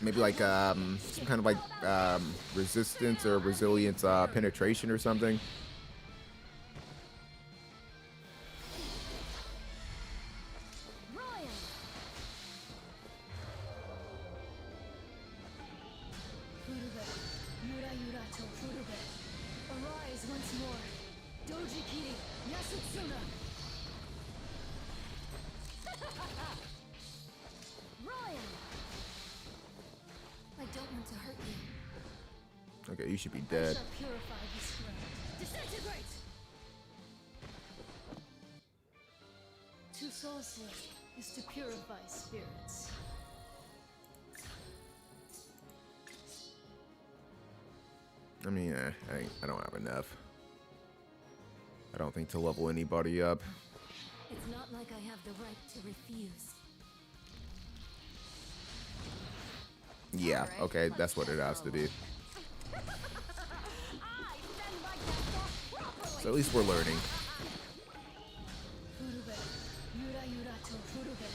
maybe like some kind of like resistance or resilience penetration or something. Royal! Furube, Yura Yurato Furube. Arise once more. Doji Kiri Yasutsuna. Royal! I don't want to hurt you. Okay, you should be I dead. shall purify this ground. Disintegrate! To soul slay is to purify spirits. I mean, I don't have enough. I don't think to level anybody up. It's not like I have the right to refuse. Yeah, Alright, okay, let's that's what it test has our to be. luck. I stand by yourself properly! So at least we're learning. Furube, Yura Yurato Furube.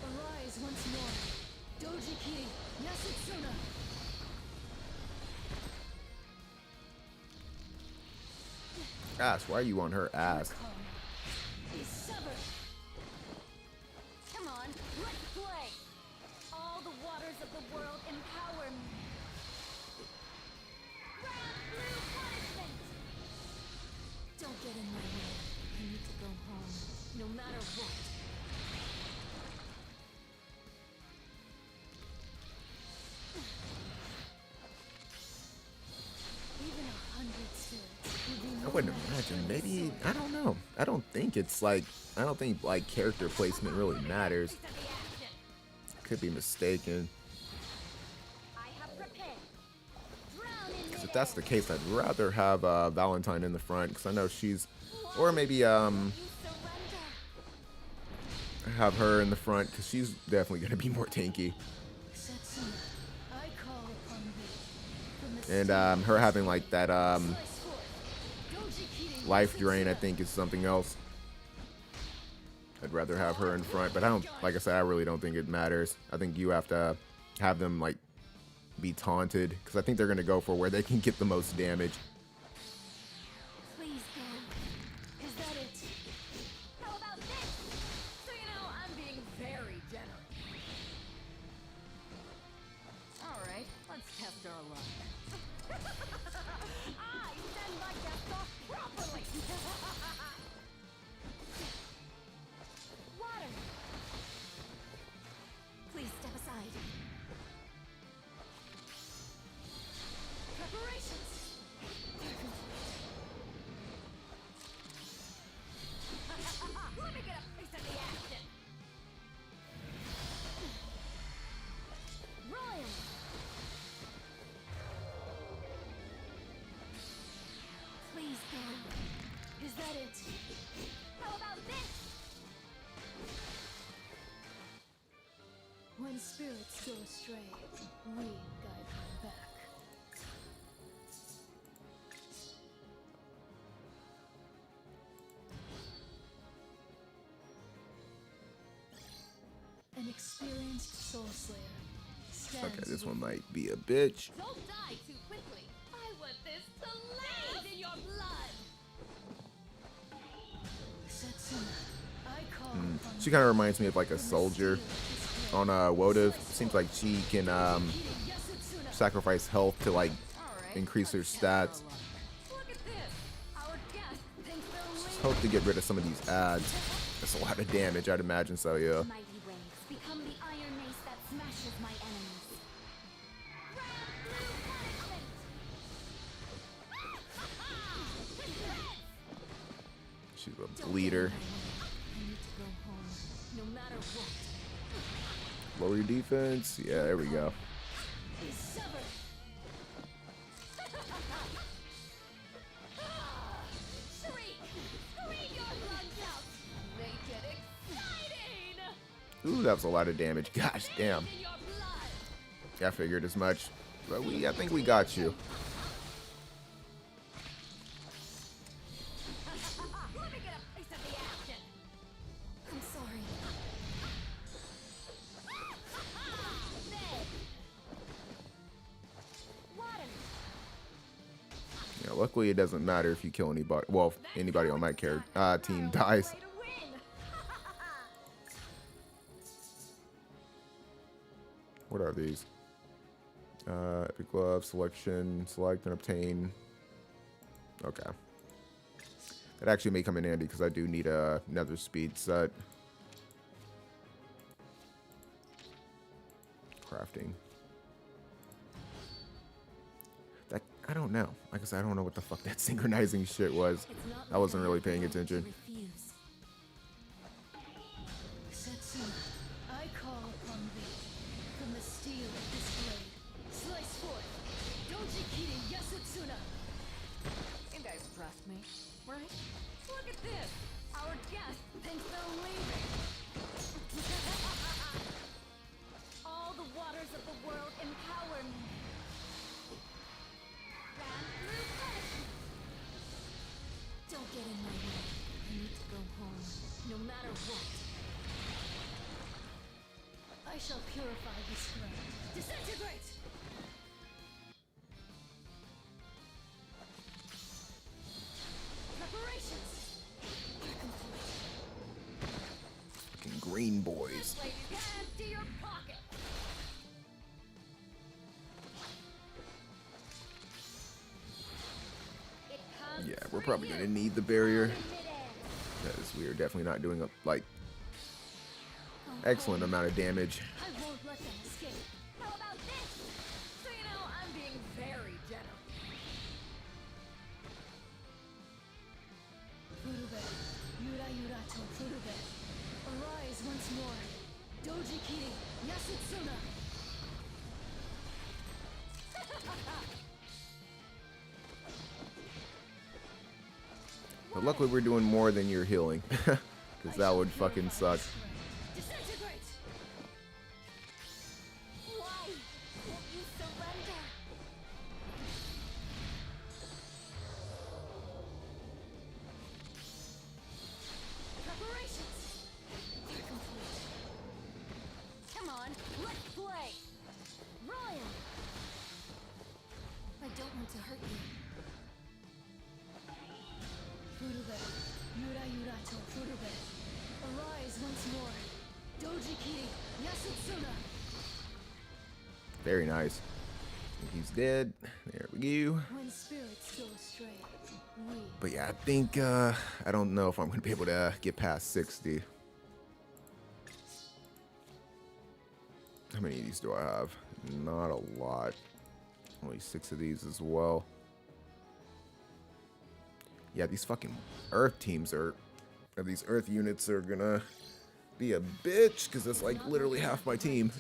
Arise once more. Doji Kiri Yasutsuna. Ass, why are you on her ass? Karma is severed. Come on, let's play! All the waters of the world empower me. Grand blue punishment! Don't get in my way. I need to go home, no matter what. Even 100 spirits would be I no wouldn't match imagine. for this Maybe, sword. I don't know. I don't think like character placement really matters. Piece of the action! Could be mistaken. if that's the case, I'd rather have Valentine in the front because I know she's, or maybe You surrender. have her in the front because she's definitely gonna be more tanky. Setsuna, I call upon thee. From the And steel her of having this like that blade, slice forth. Doji Kiri life drain, I Yasetsuna. think is something else. I'd rather have her in front, but I don't, like I said, I really don't think it matters. I think you have to have them like be taunted because I think they're gonna go for where they can get the most damage. Please go. Is that it? How about this? So you know, I'm being very generous. All right, let's test our luck. I send my guests off properly. Water. Please step aside. Preparations. Let me get a piece of the action. Royal. Please go. Is that it? How about this? When spirits go astray, we guide them back. An experienced soul slayer stands Okay, this one with might be a bitch. Don't die too quickly. I want this to live in your blood. Setsuna, I call upon She kind of reminds me of like a soldier on Wotiv. Seems like she can Yasetsuna. sacrifice health to like All right, increase her let's test our stats. luck. Look at this. Our guest thinks they're Just hope to get rid of some of these ads. That's a lot of damage, I'd imagine so, yeah. Mighty waves become the iron mace that smashes my enemies. Grand blue punishment. She's a leader. I need to go home. no matter what. Lower your defense. Yeah, there we go. Is severed. Shriek! Scream your lungs out! Make it exciting. Ooh, that was a lot of damage. Gosh damn. In your blood! Yeah, I figured as much. But I think we got you. Let me get a piece of the action. I'm sorry. Water! Yeah, luckily it doesn't matter if you kill anybody. Well, if anybody on my team dies. Way to win. What are these? Epic glove selection, select and obtain. Okay. That actually may come in handy because I do need another speed set. Crafting. That I don't know. Like I said, I don't know what the fuck that synchronizing shit was. I wasn't really paying attention. Refuse. Setsuna, I call upon thee. From the steel of this blade, slice forth. Doji Kiri Yasetsuna. You guys trust me, right? Look at this. Our guest thinks they're leaving. All the waters of the world empower me. Grand blue punishment. Don't get in my way. I need to go home. No matter what. I shall purify this ground. Disintegrate! Preparations! Fucking green boys. Ladies, empty your pocket. It comes Yeah, we're for probably you. gonna need the barrier In midair. because we are definitely not doing a like excellent amount of damage. I won't let them escape. How about this? So you know, I'm being very generous. Furube, Yura Yurato Furube. Arise once more. Doji Kiri Yasetsuna. But luckily we're doing more than you're healing. Because that would fucking suck. Disintegrate! Why won't you surrender? Preparations! They're complete. Come on, let's play! Royal! I don't want to hurt you. Furube. Yura Yurato Furube. Arise once more. Doji Kiri. Yasutsuna. Very nice. He's dead. There we go. When spirits go astray, we But yeah, I think, I don't know if I'm going to be able to get past 60. How many of these do I have? Not a lot. Only 6 of these as well. Yeah, these fucking Earth teams are, or these Earth units are gonna be a bitch, because that's like literally half my team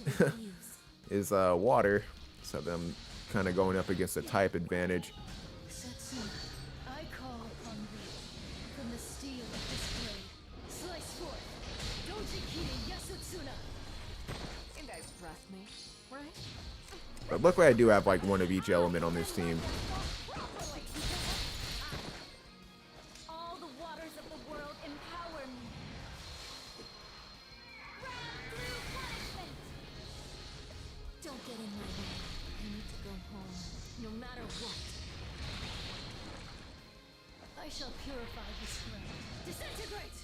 is water. So them kind of going up against a type advantage. Setsuna, I call upon thee. From the steel of this blade, slice forth. Doji Kiri Yasutsuna. You guys trust me, right? But luckily I do have like one of each element on this team. All the waters of the world empower me. Grab through punishment! Don't get in my way. I need to go home, no matter what. I shall purify this ground. Disintegrate!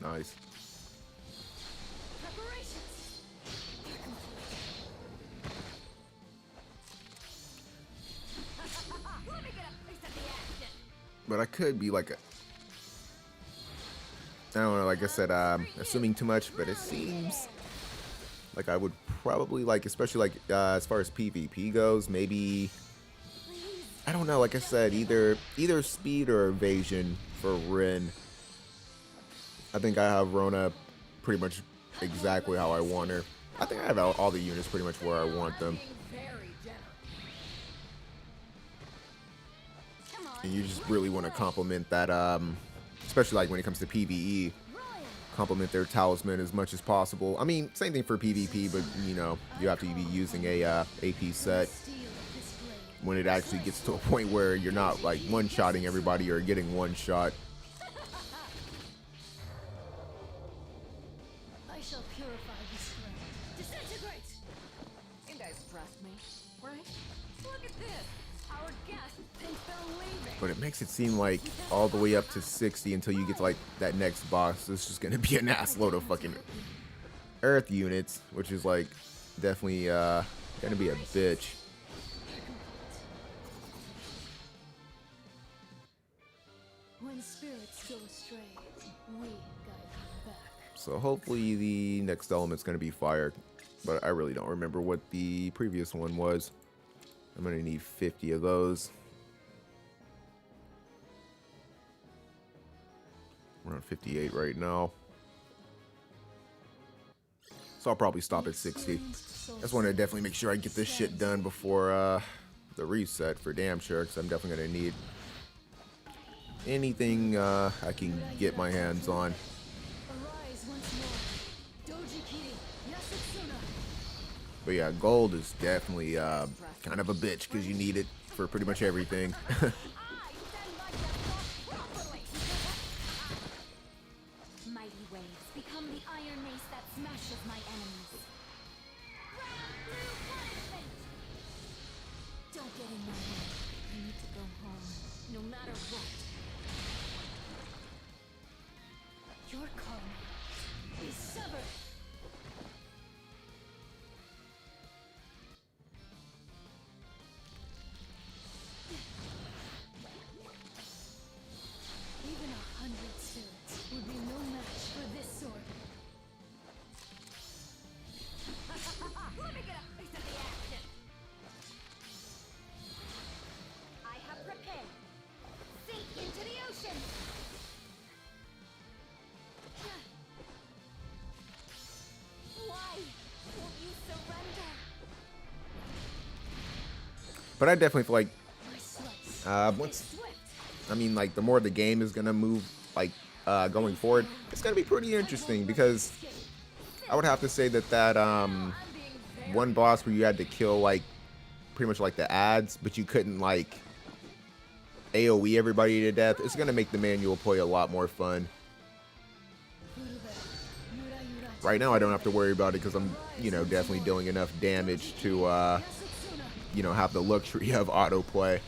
Nice. Preparations. They're complete. Let me get a piece of the action. But I could be like a, I don't know, like I said, assuming too much, but it seems like I would probably like, especially like as far as PvP goes, maybe, I don't know, like I said, either speed or evasion for Rin. I think I have Rona pretty much exactly how I want her. I think I have all the units pretty much where I want them. Being very generous. Come on. And you just really want to complement that, especially like when it comes to PvE, complement their talisman as much as possible. I mean, same thing for PvP, but you know, you have to be using a AP set Steel of this blade. when it actually gets to a point where you're not like one-shotting everybody or getting one shot. I shall purify this ground. Disintegrate! You guys trust me, right? Look at this. Our guest thinks they're leaving. But it makes it seem like all the way up to 60 until you get to like that next boss, it's just gonna be an ass load of fucking Earth units, which is like definitely gonna be a bitch. When spirits go astray, we guide them back. So hopefully the next element's gonna be fire, but I really don't remember what the previous one was. I'm gonna need 50 of those. We're on 58 right now. So I'll probably stop at 60. I just want to definitely make sure I get this shit done before the reset for damn sure, because I'm definitely gonna need anything I can get my hands on. Arise once more. Doji Kiri Yasutsuna. But yeah, gold is definitely kind of a bitch because you need it for pretty much everything. I send my guest off properly. Mighty waves become the iron mace that smashes my enemies. Grab through punishment! Don't get in my way. I need to go home, no matter what. Your karma is severed. Even 100 spirits would be no match for this sword. Let me get a piece of the action. I have prepared. Sink into the ocean! But I definitely feel like My slice once, is swift. I mean, like the more the game is gonna move, like going forward, it's gonna be pretty interesting because I would have to say that one boss where you had to kill like pretty much like the ads, but you couldn't like AoE everybody to death. It's gonna make the manual play a lot more fun. Right now, I don't have to worry about it because I'm, you know, definitely dealing enough damage to, you know, have the luxury of autoplay.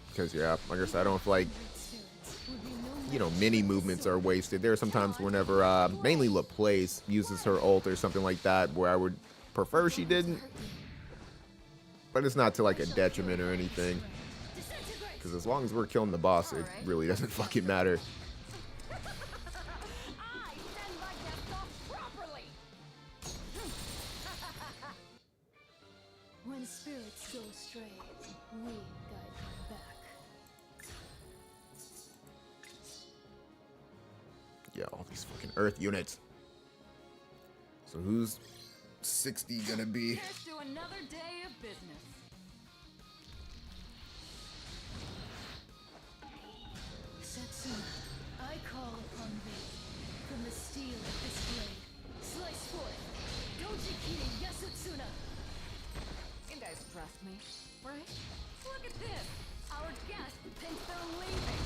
Because, yeah, like I said, I don't feel like, you know, many movements are wasted. There are sometimes whenever, mainly LaPlace uses her ult or something like that, where I would prefer she didn't. But it's not to, like, a detriment or anything. Because as long as we're killing the boss, it really doesn't fucking matter. I send my guests off properly. When spirits go astray, we guide them back. Yeah, all these fucking Earth units. So who's 60 gonna be? Here's to another day of business. Setsuna, I call upon thee. From the steel of this blade, slice forth. Doji Kiri Yasutsuna. You guys trust me, right? Look at this. Our guest thinks they're leaving.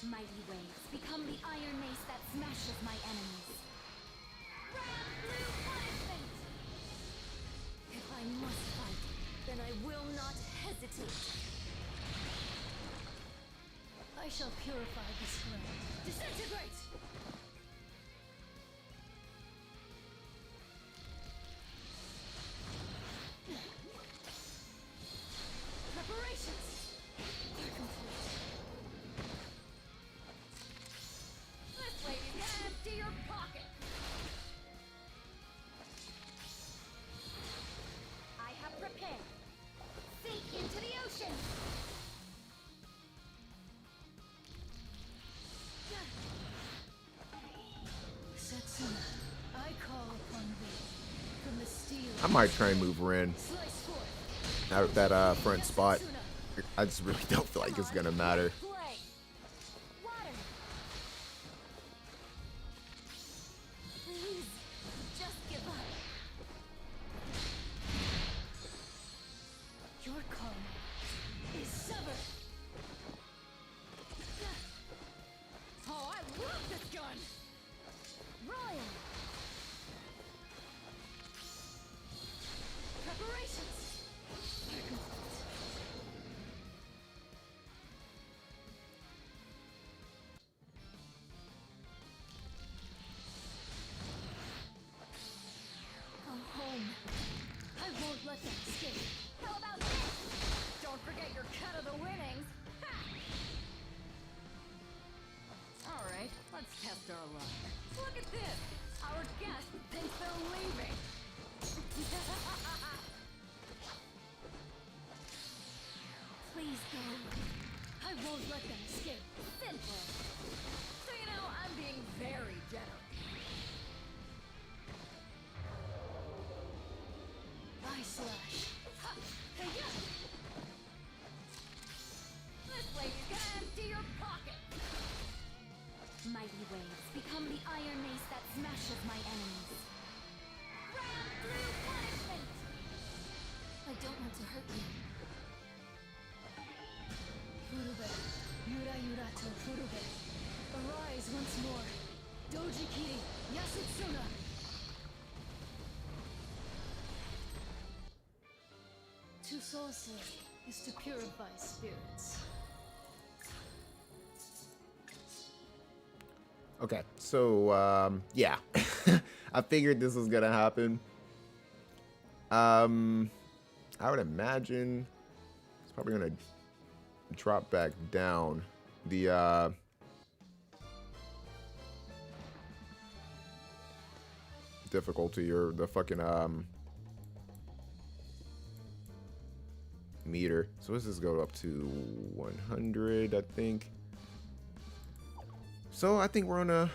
Mighty waves become the iron mace that smashes my enemies. Red blue punishment! If I must fight, then I will not hesitate. I shall purify this ground. Disintegrate! Preparations are complete. This lady's gonna empty your pocket. I have prepared. Sink into the ocean! Setsuna, I call upon thee. From the steel I might try and move Ren slice forth. out of that front spot. I just really don't feel like it's gonna matter. Play! Water! Please, just give up. Your karma is severed. Oh, I love this gun. Royal! Preparations are complete. Go home. I won't let them escape. How about this? Don't forget your cut of the winnings. Ha! All right, let's test our luck. Look at this. Our guest thinks they're leaving. Please go. I won't let them escape. Simple. So you know, I'm being very generous. I slash. Ha! Hey-ya! This lady's gonna empty your pocket. Mighty waves become the iron mace that smashes my enemies. Red blue punishment! I don't want to hurt you. Furube, Yura Yurato Furube. Arise once more. Doji Kiri Yasutsuna. To soul slay is to purify spirits. Okay, so yeah, I figured this was gonna happen. I would imagine it's probably gonna drop back down. The difficulty or the fucking meter. So let's just go up to 100, I think. So I think we're on a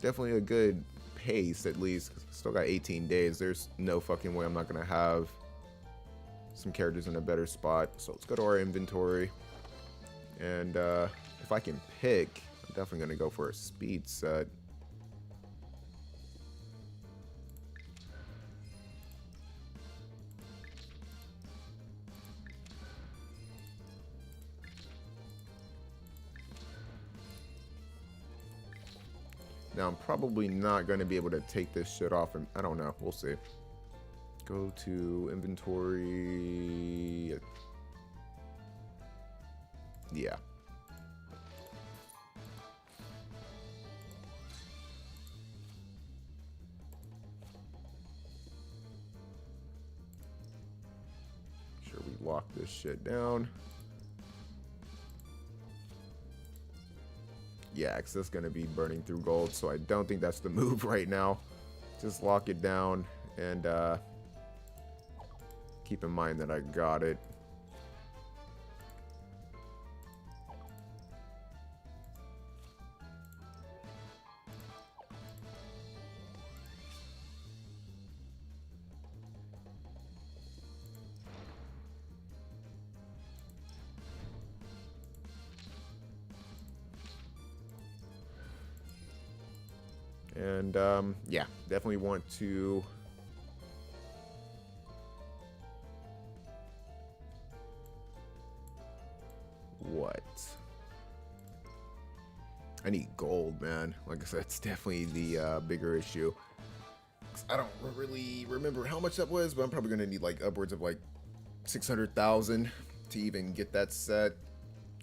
definitely a good pace at least. 'Cause I still got 18 days. There's no fucking way I'm not gonna have some characters in a better spot. So let's go to our inventory. And if I can pick, I'm definitely gonna go for a speed set. Now, I'm probably not going to be able to take this shit off. And I don't know. We'll see. Go to inventory. Yeah. Sure, we lock this shit down. Yeah, because that's going to be burning through gold, so I don't think that's the move right now. Just lock it down and keep in mind that I got it. And yeah, definitely want to what? I need gold, man. Like I said, it's definitely the bigger issue. 'Cause I don't really remember how much that was, but I'm probably gonna need like upwards of like 600,000 to even get that set.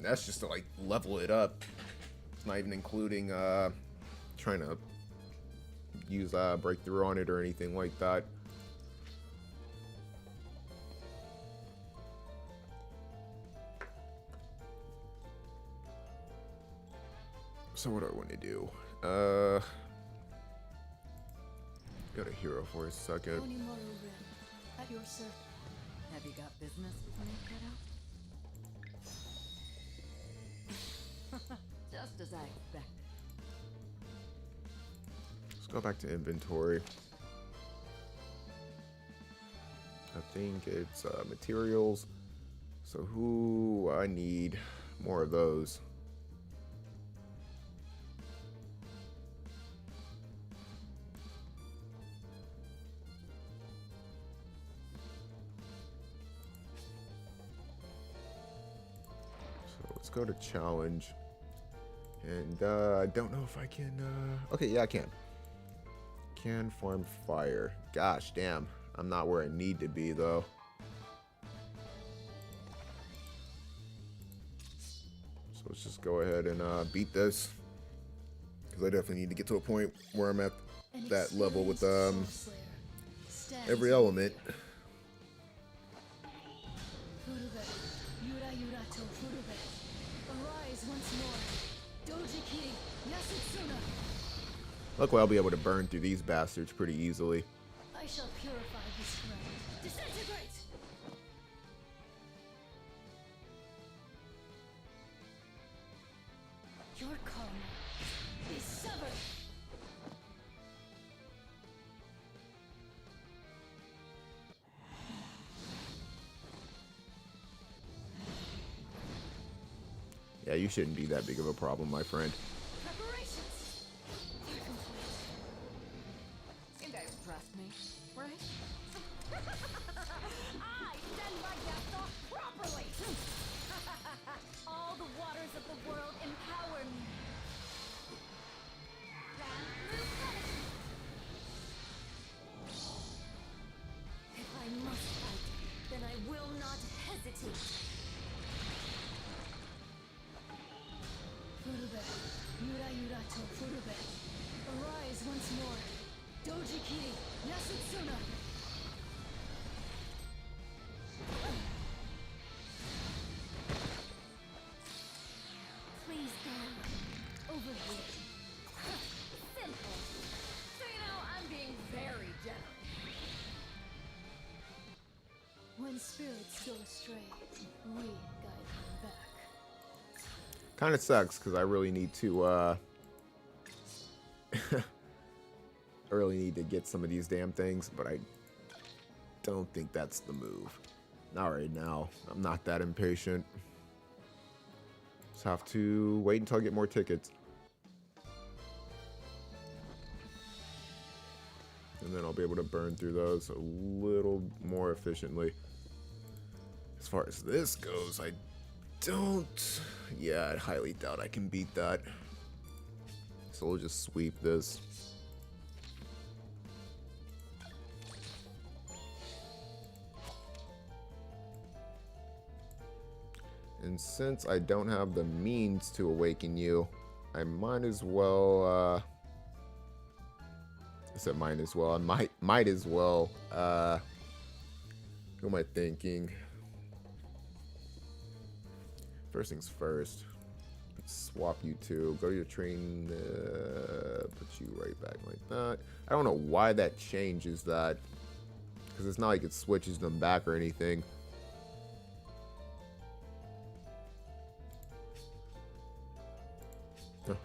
That's just to like level it up. It's not even including trying to use breakthrough on it or anything like that. So what do I want to do? Got a hero for a second. Onimaru Rim, at your service. Have you got business with me, kiddo? Just as I expected. Let's go back to inventory. I think it's materials. So who I need more of those. So let's go to challenge. And I don't know if I can okay, yeah, I can. Can farm fire. Gosh damn. I'm not where I need to be though. So let's just go ahead and beat this. Because I definitely need to get to a point where I'm at An that level with experienced Soul Slayer stands every element. Furube, Yura Yurato Furube. Arise once more. Doji Kiri, Yasutsuna. Luckily I'll be able to burn through these bastards pretty easily. I shall purify this ground. Disintegrate! Your karma is severed. Yeah, you shouldn't be that big of a problem, my friend. Preparations are complete. You guys trust me, right? I send my guests off properly! All the waters of the world empower me. Round through punishment. If I must fight, then I will not hesitate. Furube, Yura Yurato Furube. Arise once more. Doji Kiri, Yasutsuna. Please go over here. Simple. So you know, I'm being very generous. When spirits go astray, we guide them back. Kind of sucks because I really need to really need to get some of these damn things, but I don't think that's the move. Not right now. I'm not that impatient. Just have to wait until I get more tickets. And then I'll be able to burn through those a little more efficiently. As far as this goes, I don't... Yeah, I highly doubt I can beat that. So we'll just sweep this. And since I don't have the means to awaken you, I might as well, I said might as well, I might as well, who am I thinking? First things first, swap you two, go to your train, put you right back like that. I don't know why that changes that, because it's not like it switches them back or anything.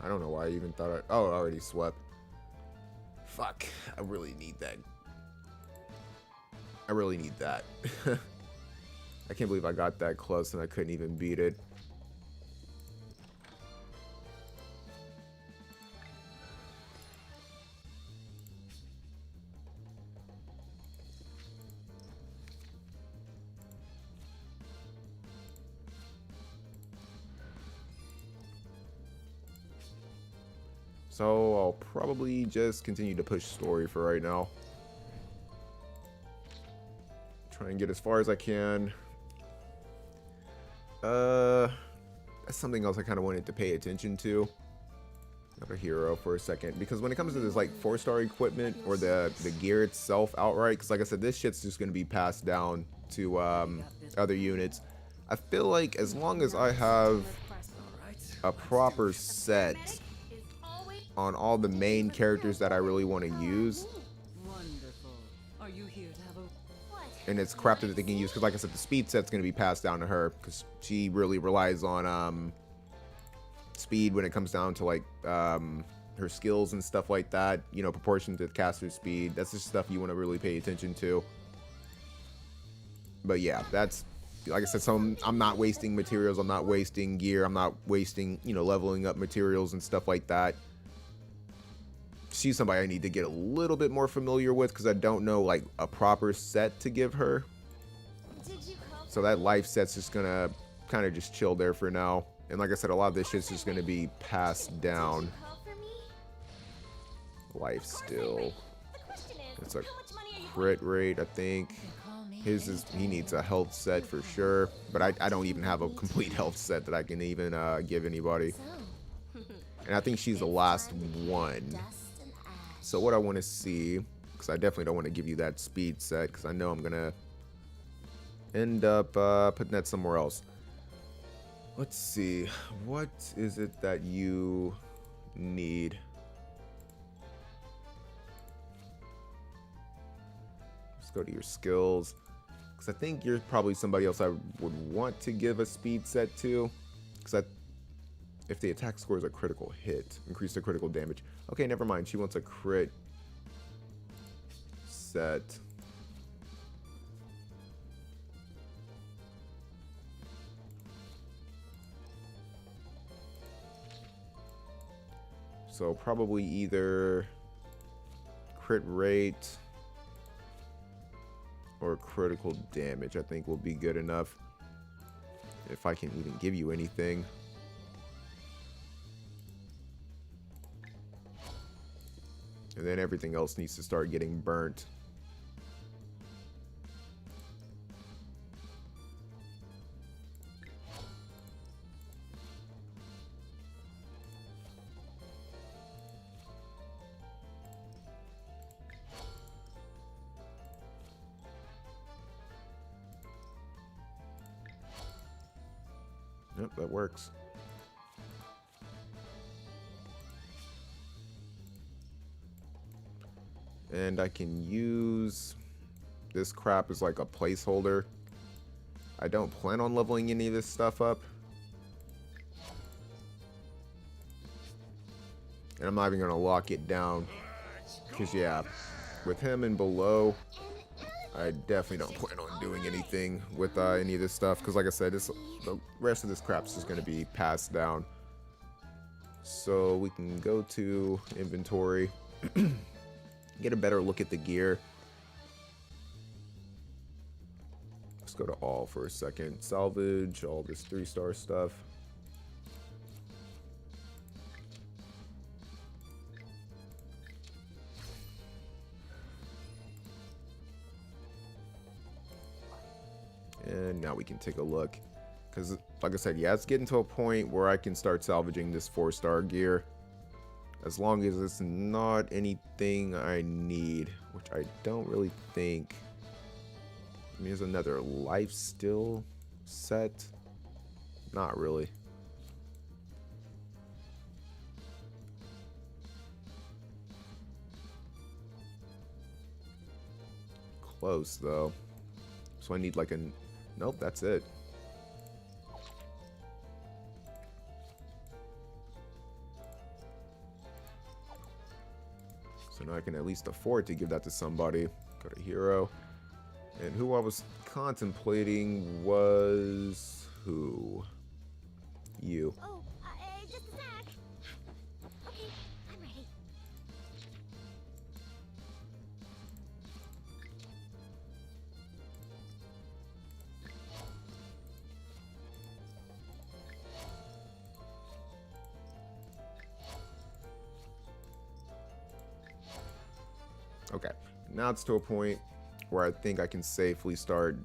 I don't know why I even thought I already swept. Fuck, I really need that. I really need that. I can't believe I got that close and I couldn't even beat it. So I'll probably just continue to push story for right now. Try and get as far as I can. That's something else I kind of wanted to pay attention to. Another hero for a second, because when it comes to this like 4-star equipment or the gear itself outright, because like I said, this shit's just gonna be passed down to other units. I feel like as long as I have a proper set on all the main characters that I really want to use, and it's crap that they can use, because like I said, the speed set's going to be passed down to her, because she really relies on speed when it comes down to like her skills and stuff like that, you know, proportion to the caster's speed. That's just stuff you want to really pay attention to. But yeah, that's, like I said, so I'm not wasting materials, I'm not wasting gear, I'm not wasting, you know, leveling up materials and stuff like that. She's somebody I need to get a little bit more familiar with, because I don't know like a proper set to give her. So that life set's just gonna kind of just chill there for now. And like I said, a lot of this shit's just gonna be passed down. Life still. It's a crit rate, I think. His is, he needs a health set for sure, but I don't even have a complete health set that I can even give anybody. And I think she's the last one. So what I want to see, because I definitely don't want to give you that speed set, because I know I'm going to end up putting that somewhere else. Let's see. What is it that you need? Let's go to your skills, because I think you're probably somebody else I would want to give a speed set to, because if the attack score is a critical hit, increase the critical damage. Okay, never mind. She wants a crit set. So probably either crit rate or critical damage, I think will be good enough. If I can even give you anything. And then everything else needs to start getting burnt. Yep, that works. And I can use this crap as like a placeholder. I don't plan on leveling any of this stuff up. And I'm not even going to lock it down. Because, yeah, with him and below, I definitely don't plan on doing anything with any of this stuff. Because, like I said, the rest of this crap's just going to be passed down. So we can go to inventory, get a better look at the gear. Let's go to all for a second. Salvage all this 3-star stuff. And now we can take a look. Because, like I said, yeah, it's getting to a point where I can start salvaging this 4-star gear. As long as it's not anything I need, which I don't really think. I mean, there's another life still set. Not really. Close, though. So I need like a... Nope, that's it. So now I can at least afford to give that to somebody. Go to hero. And who I was contemplating was... Who? You. Oh, just a sec. Okay, I'm ready. Okay. Now it's to a point where I think I can safely start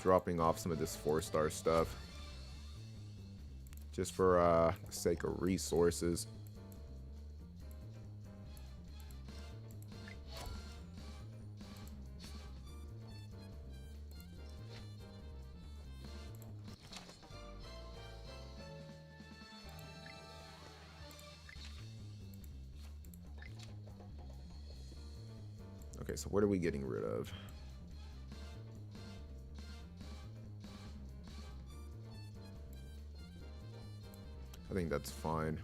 dropping off some of this 4-star stuff. Just for the sake of resources. Okay, so what are we getting rid of? I think that's fine.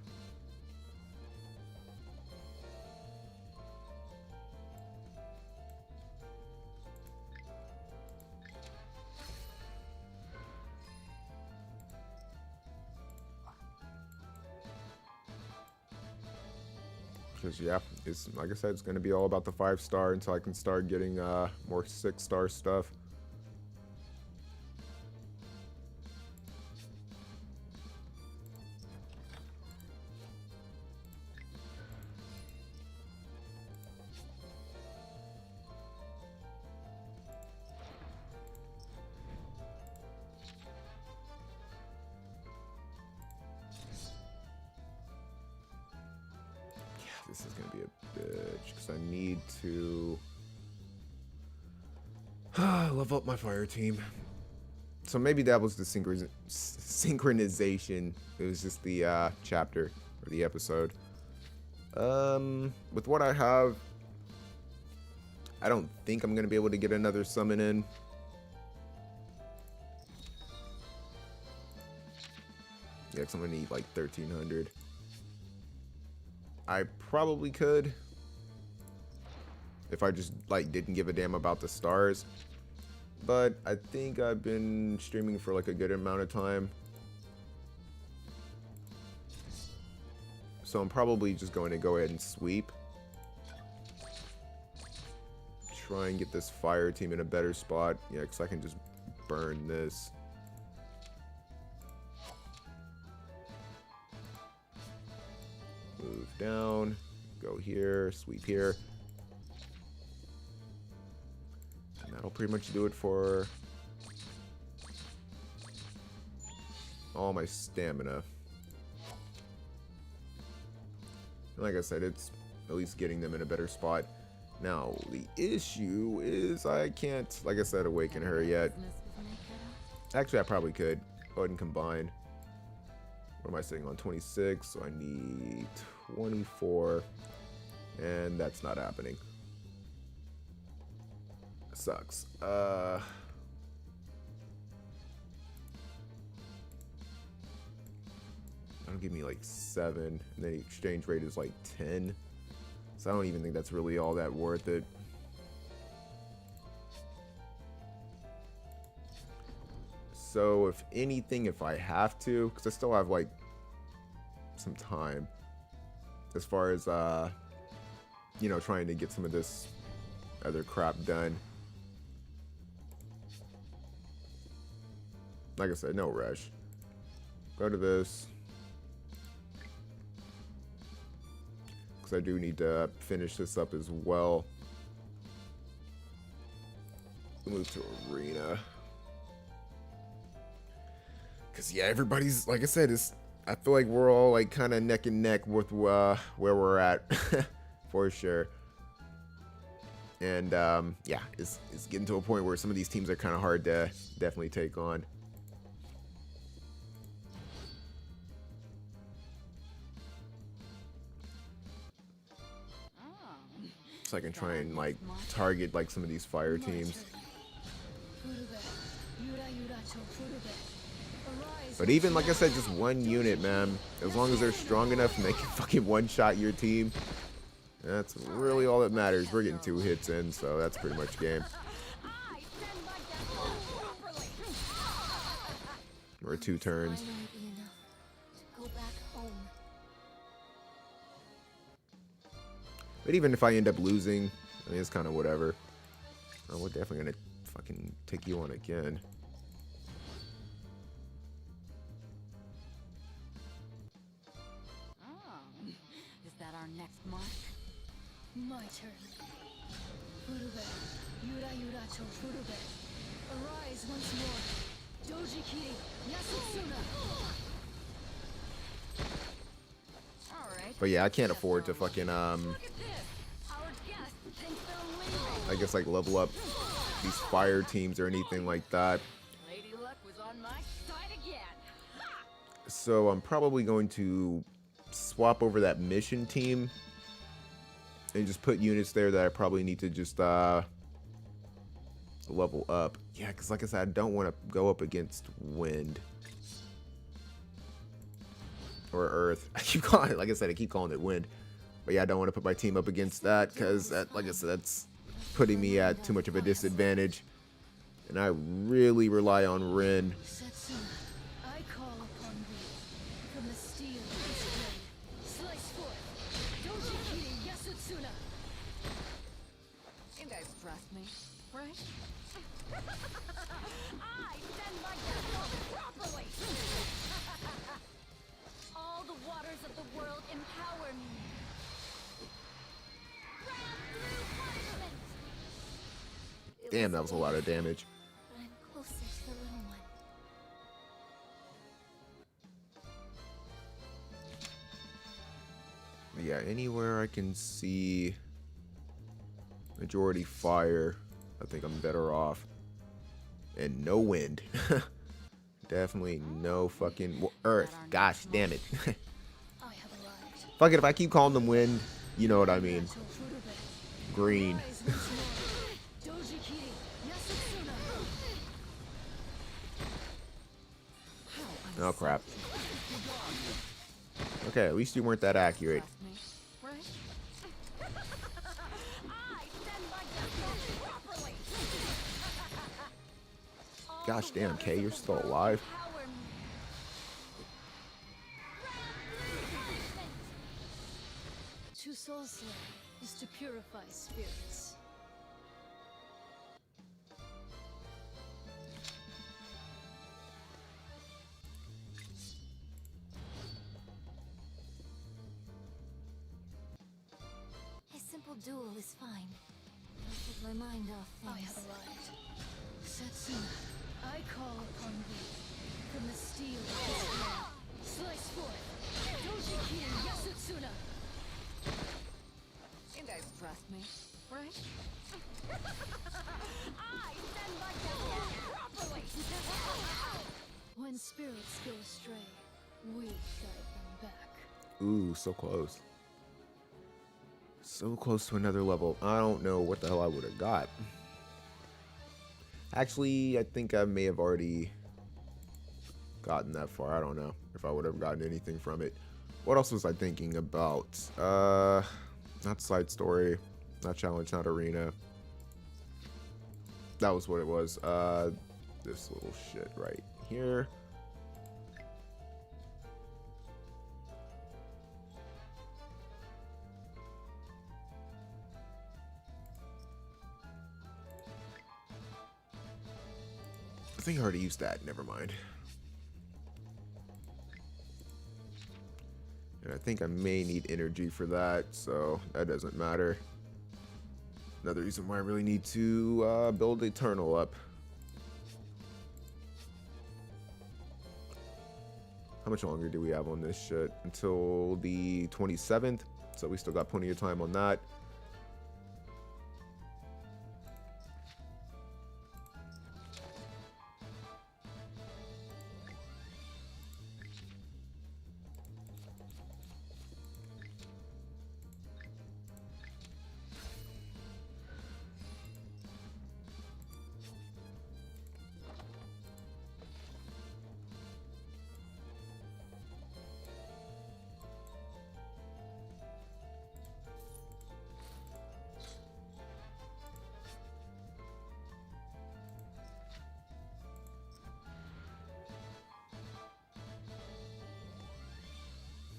Because, yeah, it's like I said, it's going to be all about the 5-star until I can start getting more 6-star stuff. This is going to be a bitch because I need to level up my fire team. So maybe that was the synchronization. It was just the chapter or the episode. With what I have, I don't think I'm going to be able to get another summon in. Yeah, because I'm going to need like 1,300. I probably could if I just like didn't give a damn about the stars, but I think I've been streaming for like a good amount of time, so I'm probably just going to go ahead and sweep, try and get this fire team in a better spot. Yeah, because I can just burn this. Move down, go here, sweep here. And that'll pretty much do it for all my stamina. And like I said, it's at least getting them in a better spot. Now, the issue is I can't, like I said, awaken her yet. Actually, I probably could. Go ahead and combine. What am I sitting on? 26, so I need 24, and that's not happening. Sucks. That'll give me like 7, and then the exchange rate is like 10. So I don't even think that's really all that worth it. So if anything, if I have to, because I still have like some time as far as you know, trying to get some of this other crap done. Like I said, no rush. Go to this, because I do need to finish this up as well. Move to arena. Because, yeah, everybody's, like I said, I feel like we're all, like, kind of neck and neck with where we're at, for sure. And, yeah, it's getting to a point where some of these teams are kind of hard to definitely take on. So I can try and, like, target, like, some of these fire teams. But even, like I said, just one unit, man. As long as they're strong enough and they can fucking one-shot your team, that's really all that matters. We're getting 2 hits in, so that's pretty much game. Or 2 turns. But even if I end up losing, I mean, it's kind of whatever. Oh, we're definitely going to fucking take you on again. Is that our next mark? My turn. Furube. Yura Yuracho Furube. Arise once more. Doji Kiri. Yasutsuna. Alright. But yeah, I can't afford to fucking, Look at this! Our guest thinks they're leaving. I guess, like, level up these fire teams or anything like that. Lady Luck was on my side again. Ha! So I'm probably going to swap over that mission team and just put units there that I probably need to just level up. Yeah, because like I said, I don't want to go up against wind or earth. I keep calling it, like I said, I keep calling it wind. But yeah, I don't want to put my team up against that because, like I said, that's putting me at too much of a disadvantage. And I really rely on Rin. Setsuna, I call upon thee. From the steel of this blade, slice forth. Doji Kiri Yasutsuna. You guys trust me, right? I send my guest properly. All the waters of the world empower me. Damn, that was a lot of damage. But I'm closer to the little one. Yeah, anywhere I can see majority fire, I think I'm better off. And no wind. Definitely no fucking earth. Gosh damn it. I have arrived. Fuck it, if I keep calling them wind, you know what I mean. Yuracho Furube. Green. Arise once more. Doji Kiri Yasutsuna. Oh crap. Okay, at least you weren't that accurate. Trust me, right? I send my guest properly. All Gosh the damn, waters Kay, of you're the still world alive. empower me. To soul slay is to purify spirits. A simple duel is fine. I'll take my mind off I things. have arrived. Setsuna, I call upon thee. From the steel of this blade, slice forth. Doji Kiri Yasutsuna. You guys trust me, right? I send my guest properly. When spirits go astray, we guide them back. Ooh, so close. So close to another level. I don't know what the hell I would have got. Actually, I think I may have already gotten that far. I don't know if I would have gotten anything from it. What else was I thinking about? Not side story, not challenge, not arena. That was what it was. This little shit right here. I think I already used that. Never mind. And I think I may need energy for that, so that doesn't matter. Another reason why I really need to build Eternal up. How much longer do we have on this shit? Until the 27th, so we still got plenty of time on that.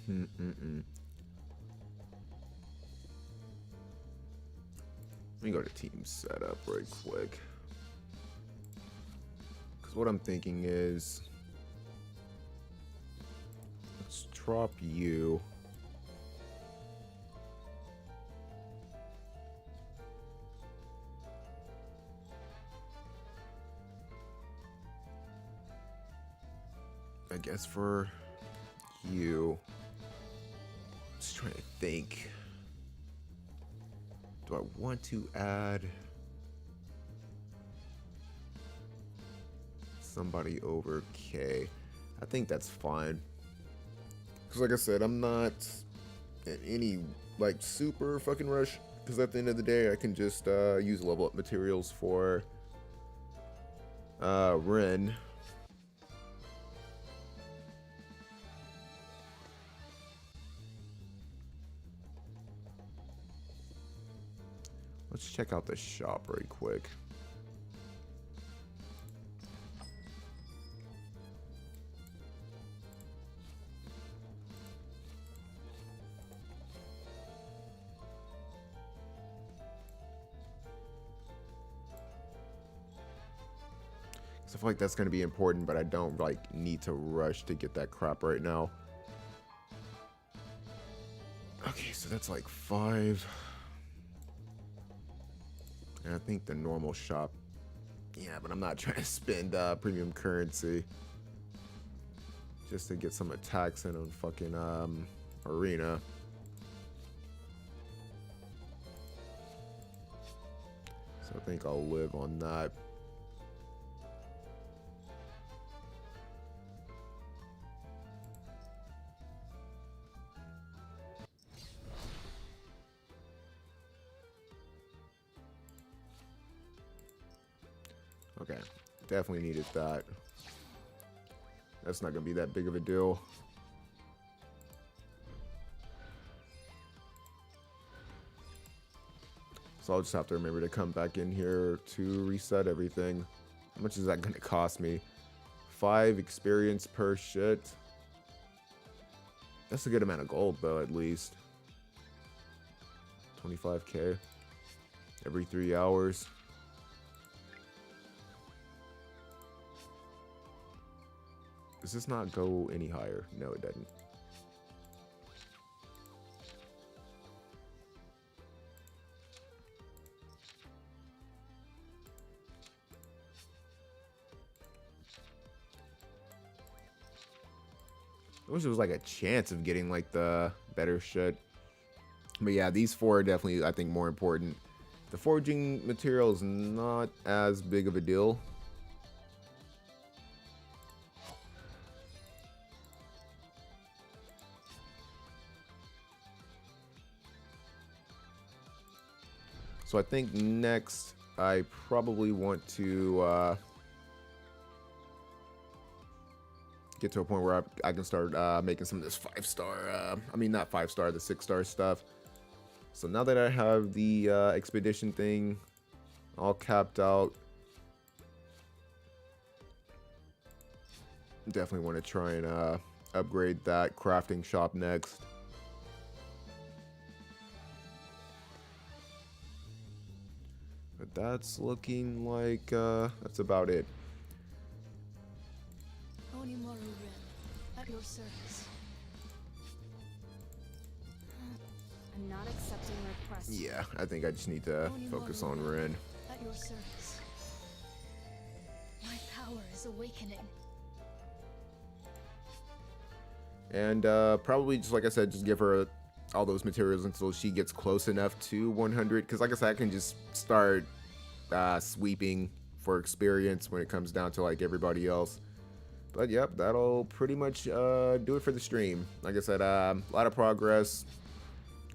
Let me go to team setup right quick. Because what I'm thinking is, let's drop you. I guess for you. Just trying to think. Do I want to add somebody over K? I think that's fine. Because like I said, I'm not in any like super fucking rush. Because at the end of the day, I can just use level up materials for Ren. Let's check out the shop right quick. So I feel like that's going to be important, but I don't like need to rush to get that crap right now. Okay, so that's like 5. And I think the normal shop, yeah, but I'm not trying to spend premium currency just to get some attacks in on fucking arena. So I think I'll live on that. Okay, definitely needed that. That's not gonna be that big of a deal. So I'll just have to remember to come back in here to reset everything. How much is that gonna cost me? 5 experience per shit. That's a good amount of gold though, at least. 25k every 3 hours. Does this not go any higher? No, it doesn't. I wish there was like a chance of getting like the better shit. But yeah, these 4 are definitely, I think, more important. The forging material is not as big of a deal. So I think next I probably want to get to a point where I can start making some of this 5-star, I mean not 5-star, the 6-star stuff. So now that I have the expedition thing all capped out, definitely want to try and upgrade that crafting shop next. But that's looking like that's about it. Onimaru Ren, at your service. I'm not accepting requests. Yeah, I think I just need to focus on Ren. At your service. My power is awakening. And probably just like I said, just give her all those materials until she gets close enough to 100. Because like I said, I can just start sweeping for experience when it comes down to like everybody else. But yep, that'll pretty much do it for the stream. Like I said, a lot of progress.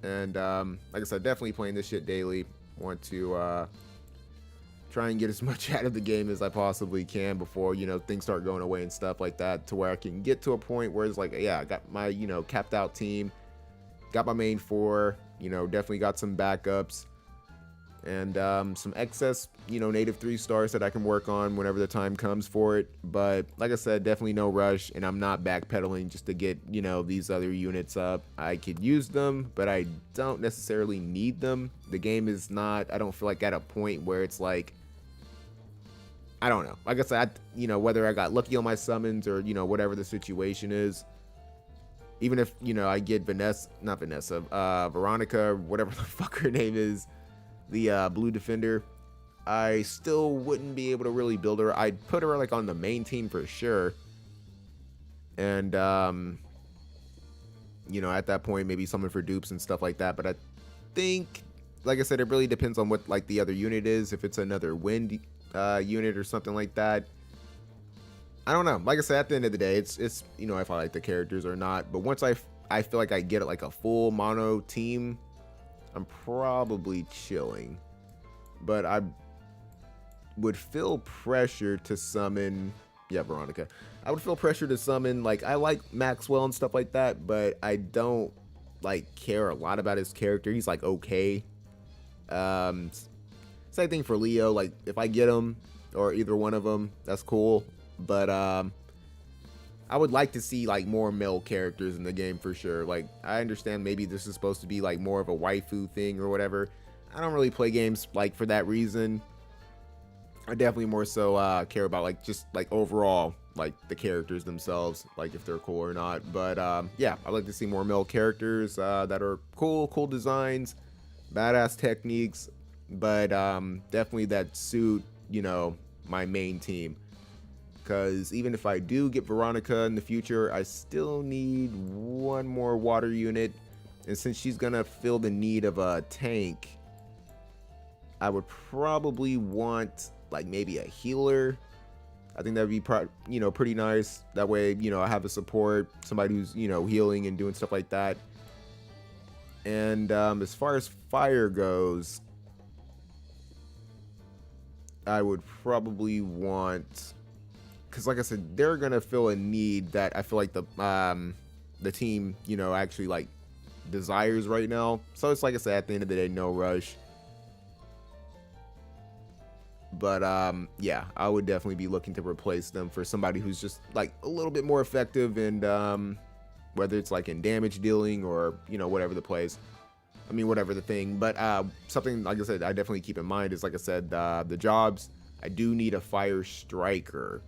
And like I said, definitely playing this shit daily. Want to try and get as much out of the game as I possibly can before, you know, things start going away and stuff like that, to where I can get to a point where it's like, yeah, I got my, you know, capped out team, got my main 4, you know, definitely got some backups, and some excess, you know, native 3 stars that I can work on whenever the time comes for it. But like I said, definitely no rush, and I'm not backpedaling just to get, you know, these other units up. I could use them, but I don't necessarily need them. The game is not, I don't feel like, at a point where it's like, I don't know. Like I said, you know, whether I got lucky on my summons or, you know, whatever the situation is, even if, you know, I get Veronica, whatever the fuck her name is, the blue defender, I still wouldn't be able to really build her. I'd put her like on the main team for sure. And, you know, at that point, maybe summon for dupes and stuff like that. But I think, like I said, it really depends on what like the other unit is. If it's another wind unit or something like that, I don't know. Like I said, at the end of the day, it's you know, if I like the characters or not. But once I feel like I get it like a full mono team, I'm probably chilling. But I would feel pressure to summon, yeah, Veronica. I would feel pressure to summon, like, I like Maxwell and stuff like that, but I don't like care a lot about his character. He's like okay. Same thing for Leo. Like, if I get him or either one of them, that's cool. But I would like to see like more male characters in the game for sure. Like, I understand maybe this is supposed to be like more of a waifu thing or whatever. I don't really play games like for that reason. I definitely more so care about like just like overall like the characters themselves, like if they're cool or not. But yeah, I'd like to see more male characters that are cool designs, badass techniques, but definitely that suit, you know, my main team. Because even if I do get Veronica in the future, I still need one more water unit. And since she's gonna fill the need of a tank, I would probably want like maybe a healer. I think that'd be you know, pretty nice. That way, you know, I have a support, somebody who's, you know, healing and doing stuff like that. And as far as fire goes, I would probably want, because like I said, they're gonna fill a need that I feel like the team, you know, actually like desires right now. So it's like I said, at the end of the day, no rush. But yeah, I would definitely be looking to replace them for somebody who's just like a little bit more effective, and whether it's like in damage dealing or, you know, whatever the plays. I mean, whatever the thing. But something, like I said, I definitely keep in mind is, like I said, the jobs. I do need a fire striker.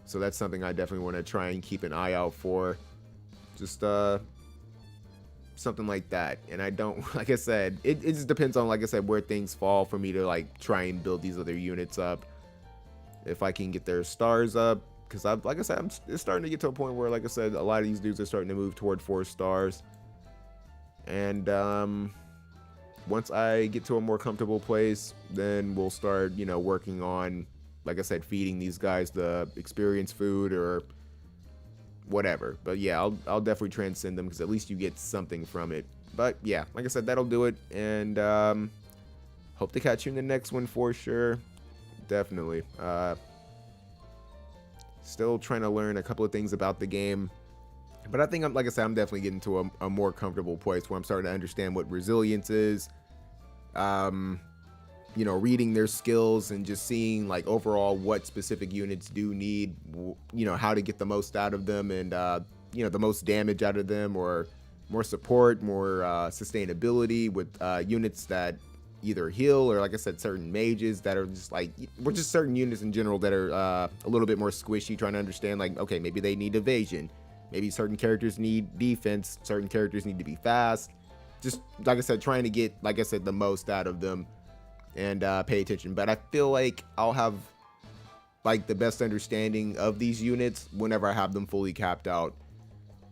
So that's something I definitely want to try and keep an eye out for. Just something like that. And I don't, like I said, it just depends on, like I said, where things fall for me to like try and build these other units up. If I can get their stars up, because like I said, it's starting to get to a point where, like I said, a lot of these dudes are starting to move toward 4 stars. And once I get to a more comfortable place, then we'll start, you know, working on, like I said, feeding these guys the experience food or whatever. But yeah, I'll definitely transcend them, because at least you get something from it. But yeah, like I said, that'll do it. And hope to catch you in the next one for sure. Definitely. Still trying to learn a couple of things about the game. But I think I'm, like I said, I'm definitely getting to a more comfortable place where I'm starting to understand what resilience is. You know, reading their skills and just seeing like overall what specific units do need, you know, how to get the most out of them, and you know, the most damage out of them, or more support, more sustainability with units that either heal, or like I said, certain mages that are just like, we're just certain units in general that are a little bit more squishy, trying to understand like, okay, maybe they need evasion, maybe certain characters need defense, certain characters need to be fast. Just like I said, trying to get, like I said, the most out of them and pay attention. But I feel like I'll have like the best understanding of these units whenever I have them fully capped out.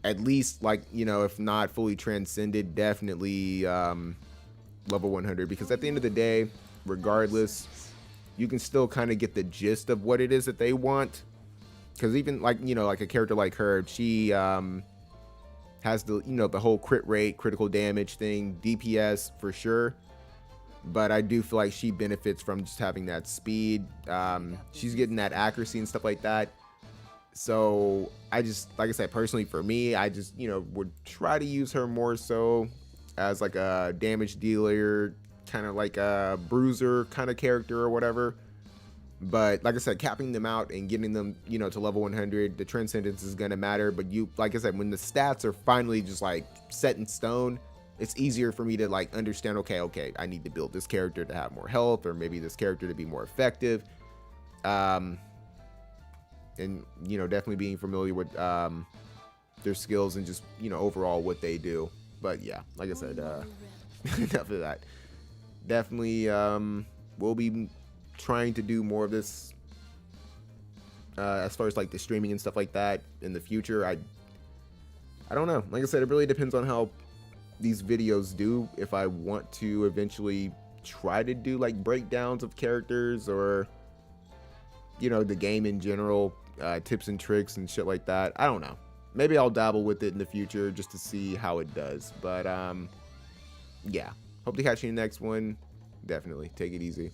At least, like, you know, if not fully transcended, definitely level 100. Because at the end of the day, regardless, you can still kind of get the gist of what it is that they want. Because even like, you know, like a character like her, she has the, you know, the whole crit rate, critical damage thing, DPS for sure. But I do feel like she benefits from just having that speed. She's getting that accuracy and stuff like that. So I just, like I said, personally for me, I just, you know, would try to use her more so as like a damage dealer, kind of like a bruiser kind of character or whatever. But like I said, capping them out and getting them, you know, to level 100, the transcendence is going to matter. But you, like I said, when the stats are finally just like set in stone, it's easier for me to like understand, okay, I need to build this character to have more health, or maybe this character to be more effective. And, you know, definitely being familiar with their skills and just, you know, overall what they do. But yeah, like I said, enough of that. Definitely we'll be trying to do more of this as far as like the streaming and stuff like that in the future. I don't know. Like I said, it really depends on how these videos do. If I want to eventually try to do like breakdowns of characters, or, you know, the game in general, tips and tricks and shit like that. I don't know. Maybe I'll dabble with it in the future just to see how it does. But yeah, hope to catch you in the next one. Definitely take it easy.